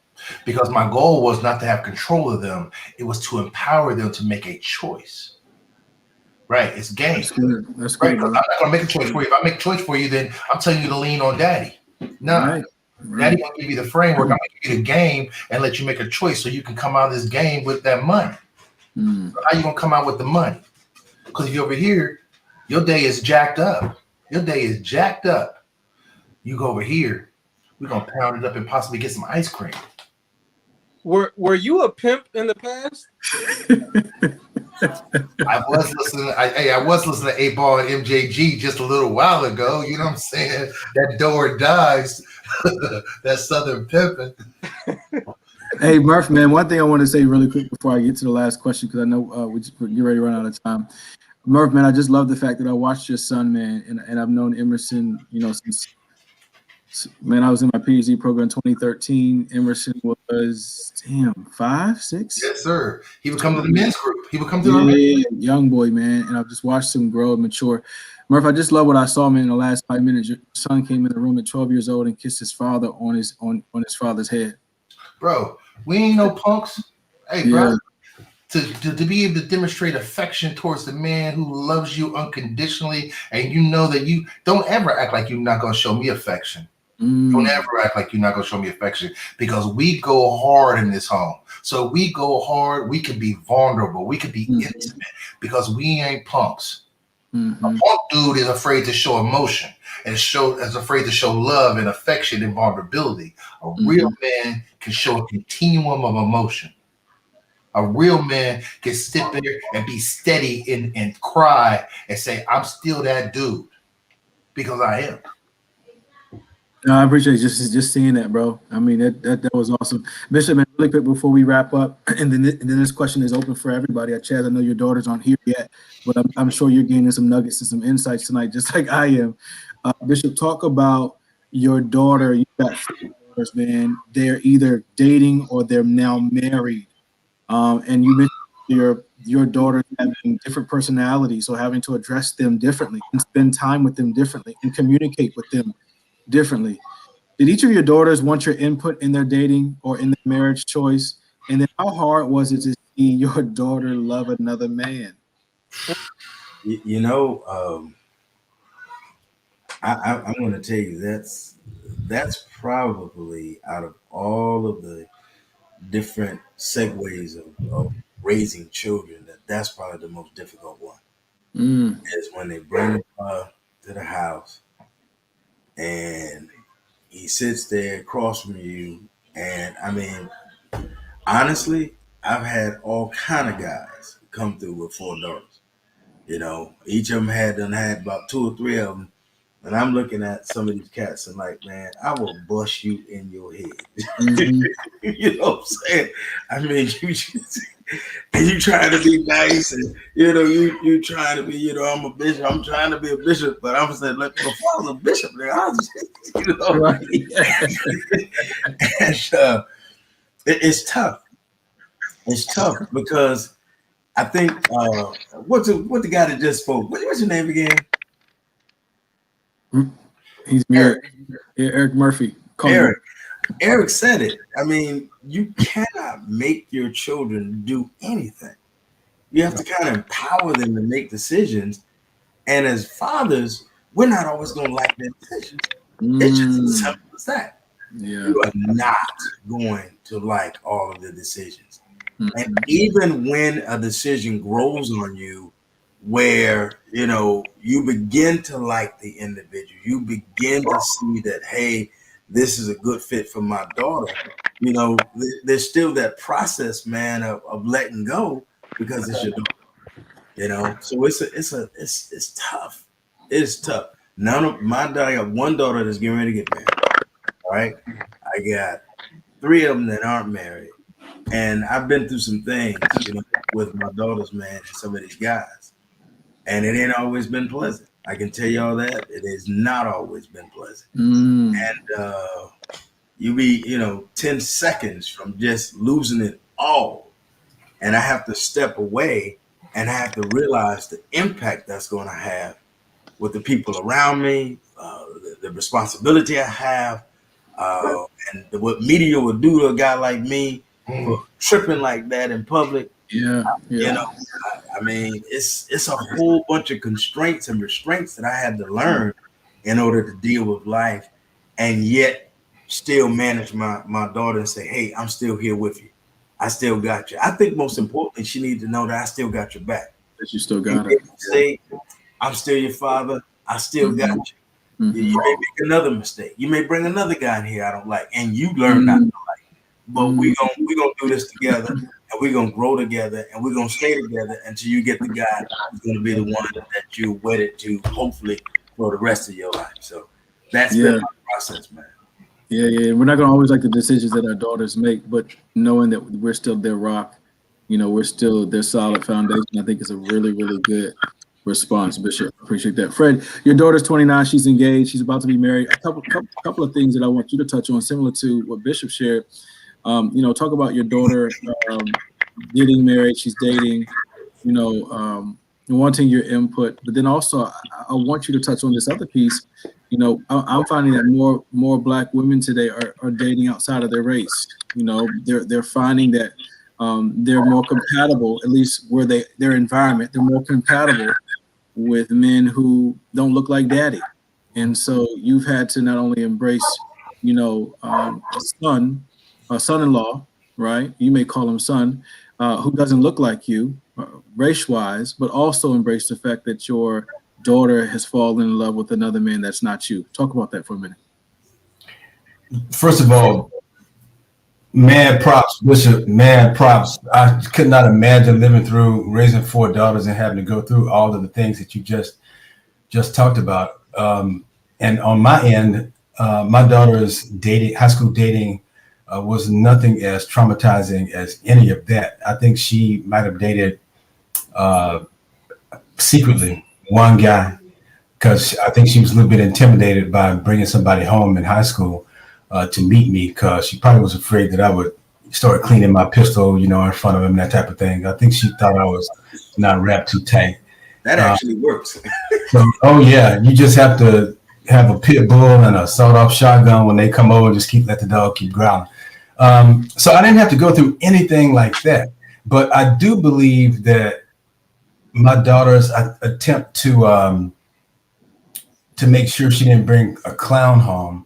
Because my goal was not to have control of them. It was to empower them to make a choice. Right. It's game. That's right. good. Because I'm not going to make a choice for you. If I make a choice for you, then I'm telling you to lean on Daddy. No. Right. Daddy going to give you the framework. I'm going to give you the game and let you make a choice so you can come out of this game with that money. So how you going to come out with the money? Because if you're over here, your day is jacked up. Your day is jacked up. You go over here, we're going to pound it up and possibly get some ice cream. Were you a pimp in the past? I was listening to 8-Ball and MJG just a little while ago. You know what I'm saying? That do or dies, that Southern pimping. Hey, Murph, man, one thing I want to say really quick before I get to the last question, because I know we're getting ready to run out of time. Murph, man, I just love the fact that I watched your son, man, and I've known Emerson, since, man, I was in my PhD program in 2013. Emerson was, 5, 6? Yes, sir. He would come to the men's group. He would come to the young boy, man, and I've just watched him grow and mature. Murph, I just love what I saw, man, in the last 5 minutes. Your son came in the room at 12 years old and kissed his father on his father's head. Bro, we ain't no punks. Hey, bro, to be able to demonstrate affection towards the man who loves you unconditionally, and you know that you don't ever act like you're not going to show me affection. Don't ever act like you're not going to show me affection, because we go hard in this home. So we go hard. We can be vulnerable. We can be intimate because we ain't punks. A punk dude is afraid to show emotion and is afraid to show love and affection and vulnerability. A real man can show a continuum of emotion. A real man can sit there and be steady and cry and say, I'm still that dude, because I am. No, I appreciate just seeing that, bro. I mean, that was awesome. Bishop, man, really quick before we wrap up, and then this question is open for everybody. Chaz, I know your daughters aren't here yet, but I'm sure you're gaining some nuggets and some insights tonight, just like I am. Bishop, talk about your daughter. You got 3 daughters, man. They're either dating or they're now married. And you mentioned your daughters having different personalities, so having to address them differently and spend time with them differently and communicate with them differently. Did each of your daughters want your input in their dating or in their marriage choice? And then how hard was it to see your daughter love another man? I'm going to tell you that's probably, out of all of the different segues of raising children, that's probably the most difficult one. Is when they bring him to the house and he sits there across from you. And I mean, honestly, I've had all kind of guys come through with 4 daughters. Each of them had about 2 or 3 of them. And I'm looking at some of these cats and like, man, I will bust you in your head. You know what I'm saying? I mean, you trying to be nice, and you trying to be, I'm a bishop. I'm trying to be a bishop, but I'm saying, look, if I was a bishop, I was, Right. And, it's tough. It's tough because I think what the guy that just spoke? What's your name again? He's married. Eric Murphy. Eric said it. I mean, you cannot make your children do anything. You have to kind of empower them to make decisions. And as fathers, we're not always going to like their decisions. It's just as simple as that. Yeah. You are not going to like all of the decisions. And even when a decision grows on you, where you begin to like the individual, you begin to see that, hey, this is a good fit for my daughter. There's still that process, man, of letting go, because it's your daughter. You know, so it's tough. It's tough. None of my daughter, I got one daughter that's getting ready to get married. All right. I got 3 of them that aren't married. And I've been through some things, you know, with my daughters, man, and some of these guys. And it ain't always been pleasant. I can tell y'all that. It has not always been pleasant. And you be, 10 seconds from just losing it all. And I have to step away and I have to realize the impact that's going to have with the people around me, the responsibility I have, and what media will do to a guy like me for tripping like that in public. Yeah. I mean, it's a whole bunch of constraints and restraints that I had to learn in order to deal with life, and yet still manage my daughter and say, hey, I'm still here with you. I still got you. I think most importantly, she needs to know that I still got your back. That you still got it. Say, I'm still your father. I still got you. You may make another mistake. You may bring another guy in here I don't like, and you learn not to like. But we're gonna do this together, and we're gonna grow together, and we're gonna stay together until you get the guy who's gonna be the one that you wedded to, hopefully for the rest of your life. So that's been my process, man. Yeah. We're not gonna always like the decisions that our daughters make, but knowing that we're still their rock, we're still their solid foundation, I think is a really, really good response, Bishop. Appreciate that. Fred, your daughter's 29. She's engaged. She's about to be married. A couple of things that I want you to touch on, similar to what Bishop shared. Talk about your daughter getting married. She's dating. Wanting your input, but then also I want you to touch on this other piece. I'm finding that more Black women today are dating outside of their race. They're finding that they're more compatible, at least where their environment. They're more compatible with men who don't look like daddy, and so you've had to not only embrace, a son-in-law, right? You may call him son, who doesn't look like you, race-wise, but also embrace the fact that your daughter has fallen in love with another man that's not you. Talk about that for a minute. First of all, mad props, Bishop, mad props. I could not imagine raising 4 daughters and having to go through all of the things that you just talked about. And on my end, my daughter's high school dating was nothing as traumatizing as any of that. I think she might have dated secretly one guy, because I think she was a little bit intimidated by bringing somebody home in high school to meet me, because she probably was afraid that I would start cleaning my pistol, in front of him, that type of thing. I think she thought I was not wrapped too tight. That actually works. Oh yeah, you just have to have a pit bull and a sawed-off shotgun when they come over. Just let the dog keep growling. So I didn't have to go through anything like that, but I do believe that my daughter's attempt to make sure she didn't bring a clown home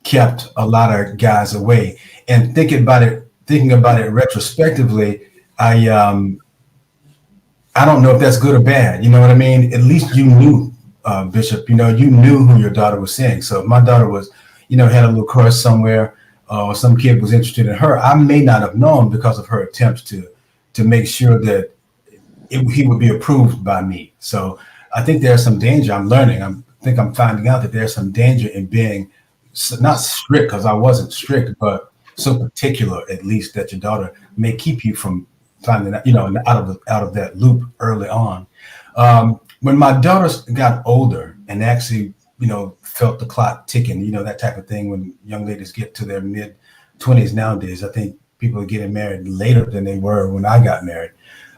kept a lot of guys away. And thinking about it retrospectively, I don't know if that's good or bad. You know what I mean? At least you knew, Bishop. You knew who your daughter was seeing. So if my daughter was, had a little crush somewhere, or some kid was interested in her, I may not have known because of her attempts to make sure that he would be approved by me. So I think there's some danger. I'm learning. I think I'm finding out that there's some danger in being not strict, because I wasn't strict, but so particular, at least, that your daughter may keep you from finding out, out of that loop early on. When my daughters got older and actually, felt the clock ticking, that type of thing, when young ladies get to their mid-20s nowadays, I think people are getting married later than they were when I got married.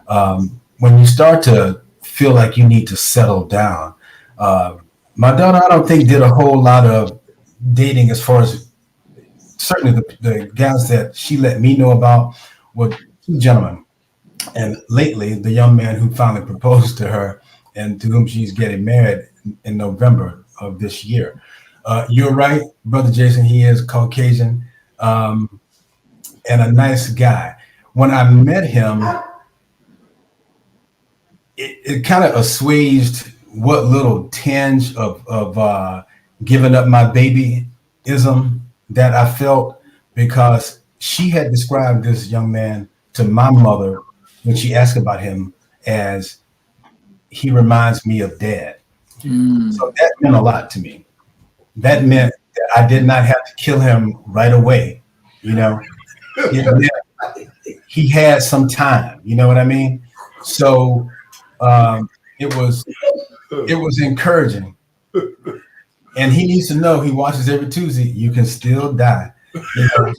When you start to feel like you need to settle down, my daughter, I don't think, did a whole lot of dating, as far as certainly the guys that she let me know about were 2 gentlemen. And lately, the young man who finally proposed to her and to whom she's getting married in November of this year. You're right, Brother Jason, he is Caucasian and a nice guy. When I met him, it kind of assuaged what little tinge of giving up my babyism that I felt, because she had described this young man to my mother when she asked about him as he reminds me of Dad. So that meant a lot to me. That meant that I did not have to kill him right away. You know, it meant he had some time. You know what I mean? So it was encouraging. And he needs to know, he watches every Tuesday, you can still die. You know,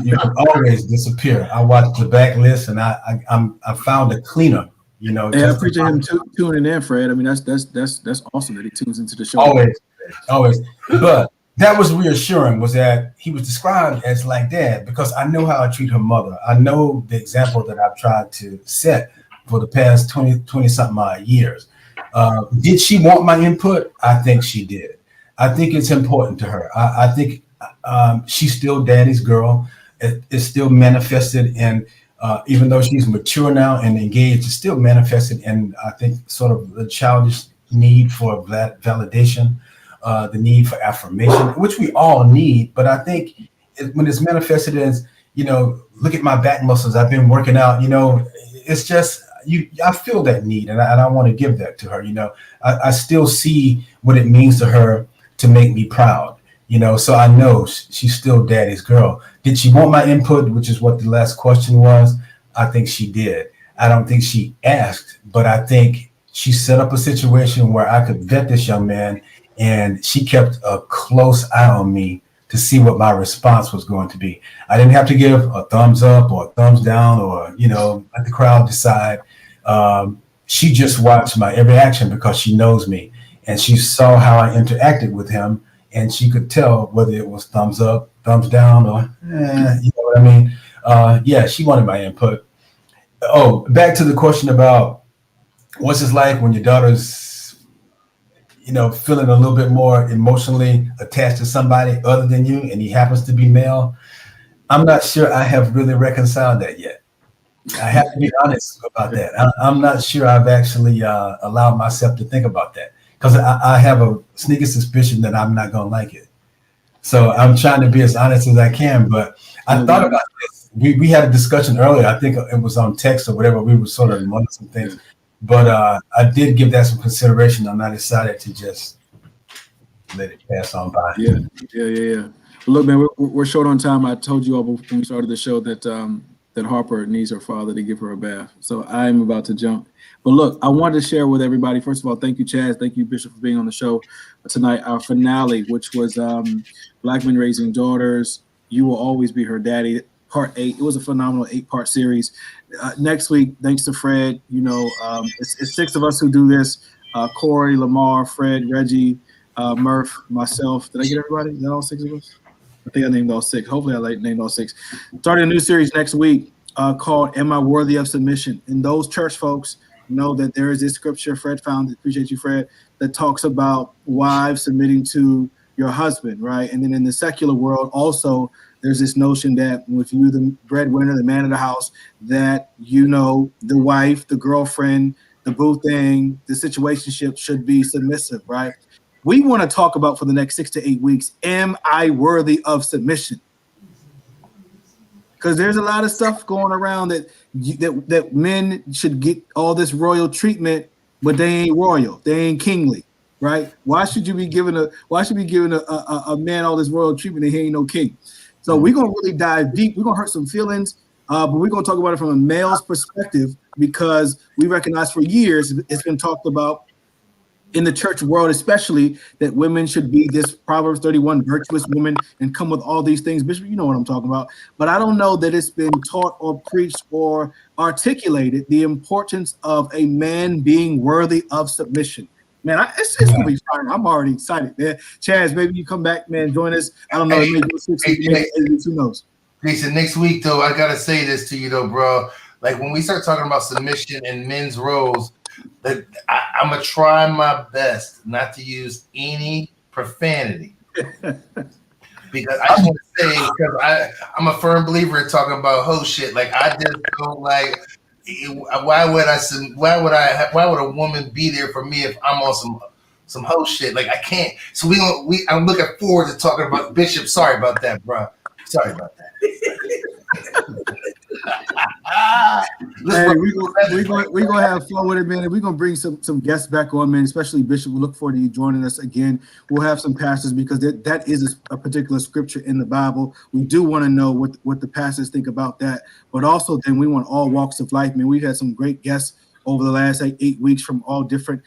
you can always disappear. I watched the backlist, and I found a cleaner. You know, I appreciate him tuning in, Fred. I mean, that's awesome that he tunes into the show. Always. But that was reassuring, was that he was described as like Dad, because I know how I treat her mother. I know the example that I've tried to set for the past 20 something odd years. Did she want my input? I think she did. I think it's important to her. I think she's still Daddy's girl. It's still manifested in, even though she's mature now and engaged, it's still manifested in, I think, sort of the childish need for validation, the need for affirmation, which we all need. But I think when it's manifested as, you know, look at my back muscles, I've been working out, you know, it's just, I feel that need, and I want to give that to her. You know, I still see what it means to her to make me proud. You know, so I know she's still Daddy's girl. Did she want my input, which is what the last question was? I think she did. I don't think she asked, but I think she set up a situation where I could vet this young man, and she kept a close eye on me to see what my response was going to be. I didn't have to give a thumbs up or a thumbs down or, you know, let the crowd decide. She just watched my every action because she knows me, and she saw how I interacted with him, and she could tell whether it was thumbs up, thumbs down, or you know what I mean? Yeah, she wanted my input. Oh, back to the question about what's it like when your daughter's, you know, feeling a little bit more emotionally attached to somebody other than you, and he happens to be male. I'm not sure I have really reconciled that yet. I have to be honest about that. I'm not sure I've actually allowed myself to think about that, because I have a sneaky suspicion that I'm not going to like it. So I'm trying to be as honest as I can. But I thought about this. We had a discussion earlier. I think it was on text or whatever. We were sort of wondering some things. But I did give that some consideration, and I decided to just let it pass on by. Yeah. Well, look, man, we're short on time. I told you all when we started the show that that Harper needs her father to give her a bath. So I'm about to jump. But look, I wanted to share with everybody, first of all, thank you, Chaz. Thank you, Bishop, for being on the show tonight. Our finale, which was Black Men Raising Daughters, You Will Always Be Her Daddy, Part 8. It was a phenomenal 8-part series. Next week, thanks to Fred, you know, it's 6 of us who do this. Cory, Lamar, Fred, Reggie, Murph, myself. Did I get everybody? Is that all 6 of us? I think I named all 6. Hopefully I named all 6. Starting a new series next week called Am I Worthy of Submission? And those church folks know that there is this scripture Fred found, appreciate you, Fred, that talks about wives submitting to your husband, right? And then in the secular world also, there's this notion that if you're the breadwinner, the man of the house, that, you know, the wife, the girlfriend, the boo thing, the situationship should be submissive, right? We want to talk about for the next 6 to 8 weeks, am I worthy of submission? Because there's a lot of stuff going around that men should get all this royal treatment, but they ain't royal, they ain't kingly, right? Why should be giving a man all this royal treatment and he ain't no king? So we're gonna really dive deep. We're gonna hurt some feelings, but we're gonna talk about it from a male's perspective, because we recognize for years it's been talked about in the church world, especially, that women should be this Proverbs 31 virtuous woman and come with all these things. Bishop, you know what I'm talking about. But I don't know that it's been taught or preached or articulated the importance of a man being worthy of submission. Man, it's gonna be fun. I'm already excited, man. Chaz, maybe you come back, man, join us. I don't know. Who knows? Jason, next week though, I gotta say this to you though, bro. Like when we start talking about submission and men's roles, I'm gonna try my best not to use any profanity, because I just want to say, because I'm a firm believer in talking about hoe shit. Like I just don't like. Why would a woman be there for me if I'm on some hoe shit? Like I can't. So I'm looking forward to talking about Bishop. Sorry about that, bro. Sorry about that. Hey, we gonna have fun with it, man. And we're gonna bring some guests back on, man. Especially Bishop. We look forward to you joining us again. We'll have some pastors because that is a particular scripture in the Bible. We do want to know what the pastors think about that, but also then we want all walks of life, man. We've had some great guests over the last 8 weeks from all different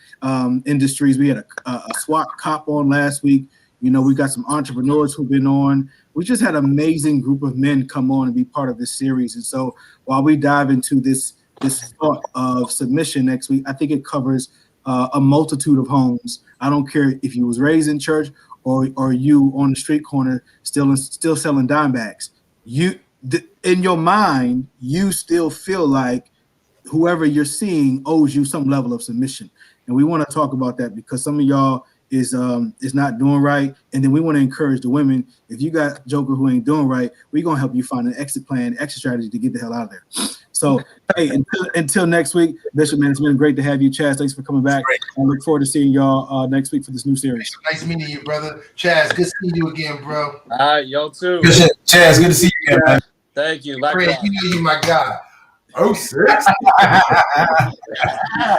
industries. We had a SWAT cop on last week. You know, we got some entrepreneurs who've been on. We just had an amazing group of men come on and be part of this series. And so while we dive into this thought of submission next week, I think it covers a multitude of homes. I don't care if you was raised in church or you on the street corner still selling dime bags. In your mind, you still feel like whoever you're seeing owes you some level of submission. And we want to talk about that because some of y'all is not doing right. And then we want to encourage the women. If you got Joker who ain't doing right, we're going to help you find an exit plan, exit strategy to get the hell out of there. So, hey, until next week, Bishop, man, it's been great to have you. Chaz, thanks for coming back. I look forward to seeing y'all next week for this new series. Nice meeting you, brother. Chaz, good seeing you again, bro. All right, y'all too. Chaz, good to see you again, man. Thank you. Fred, Likewise. you know you my guy. Oh, 06.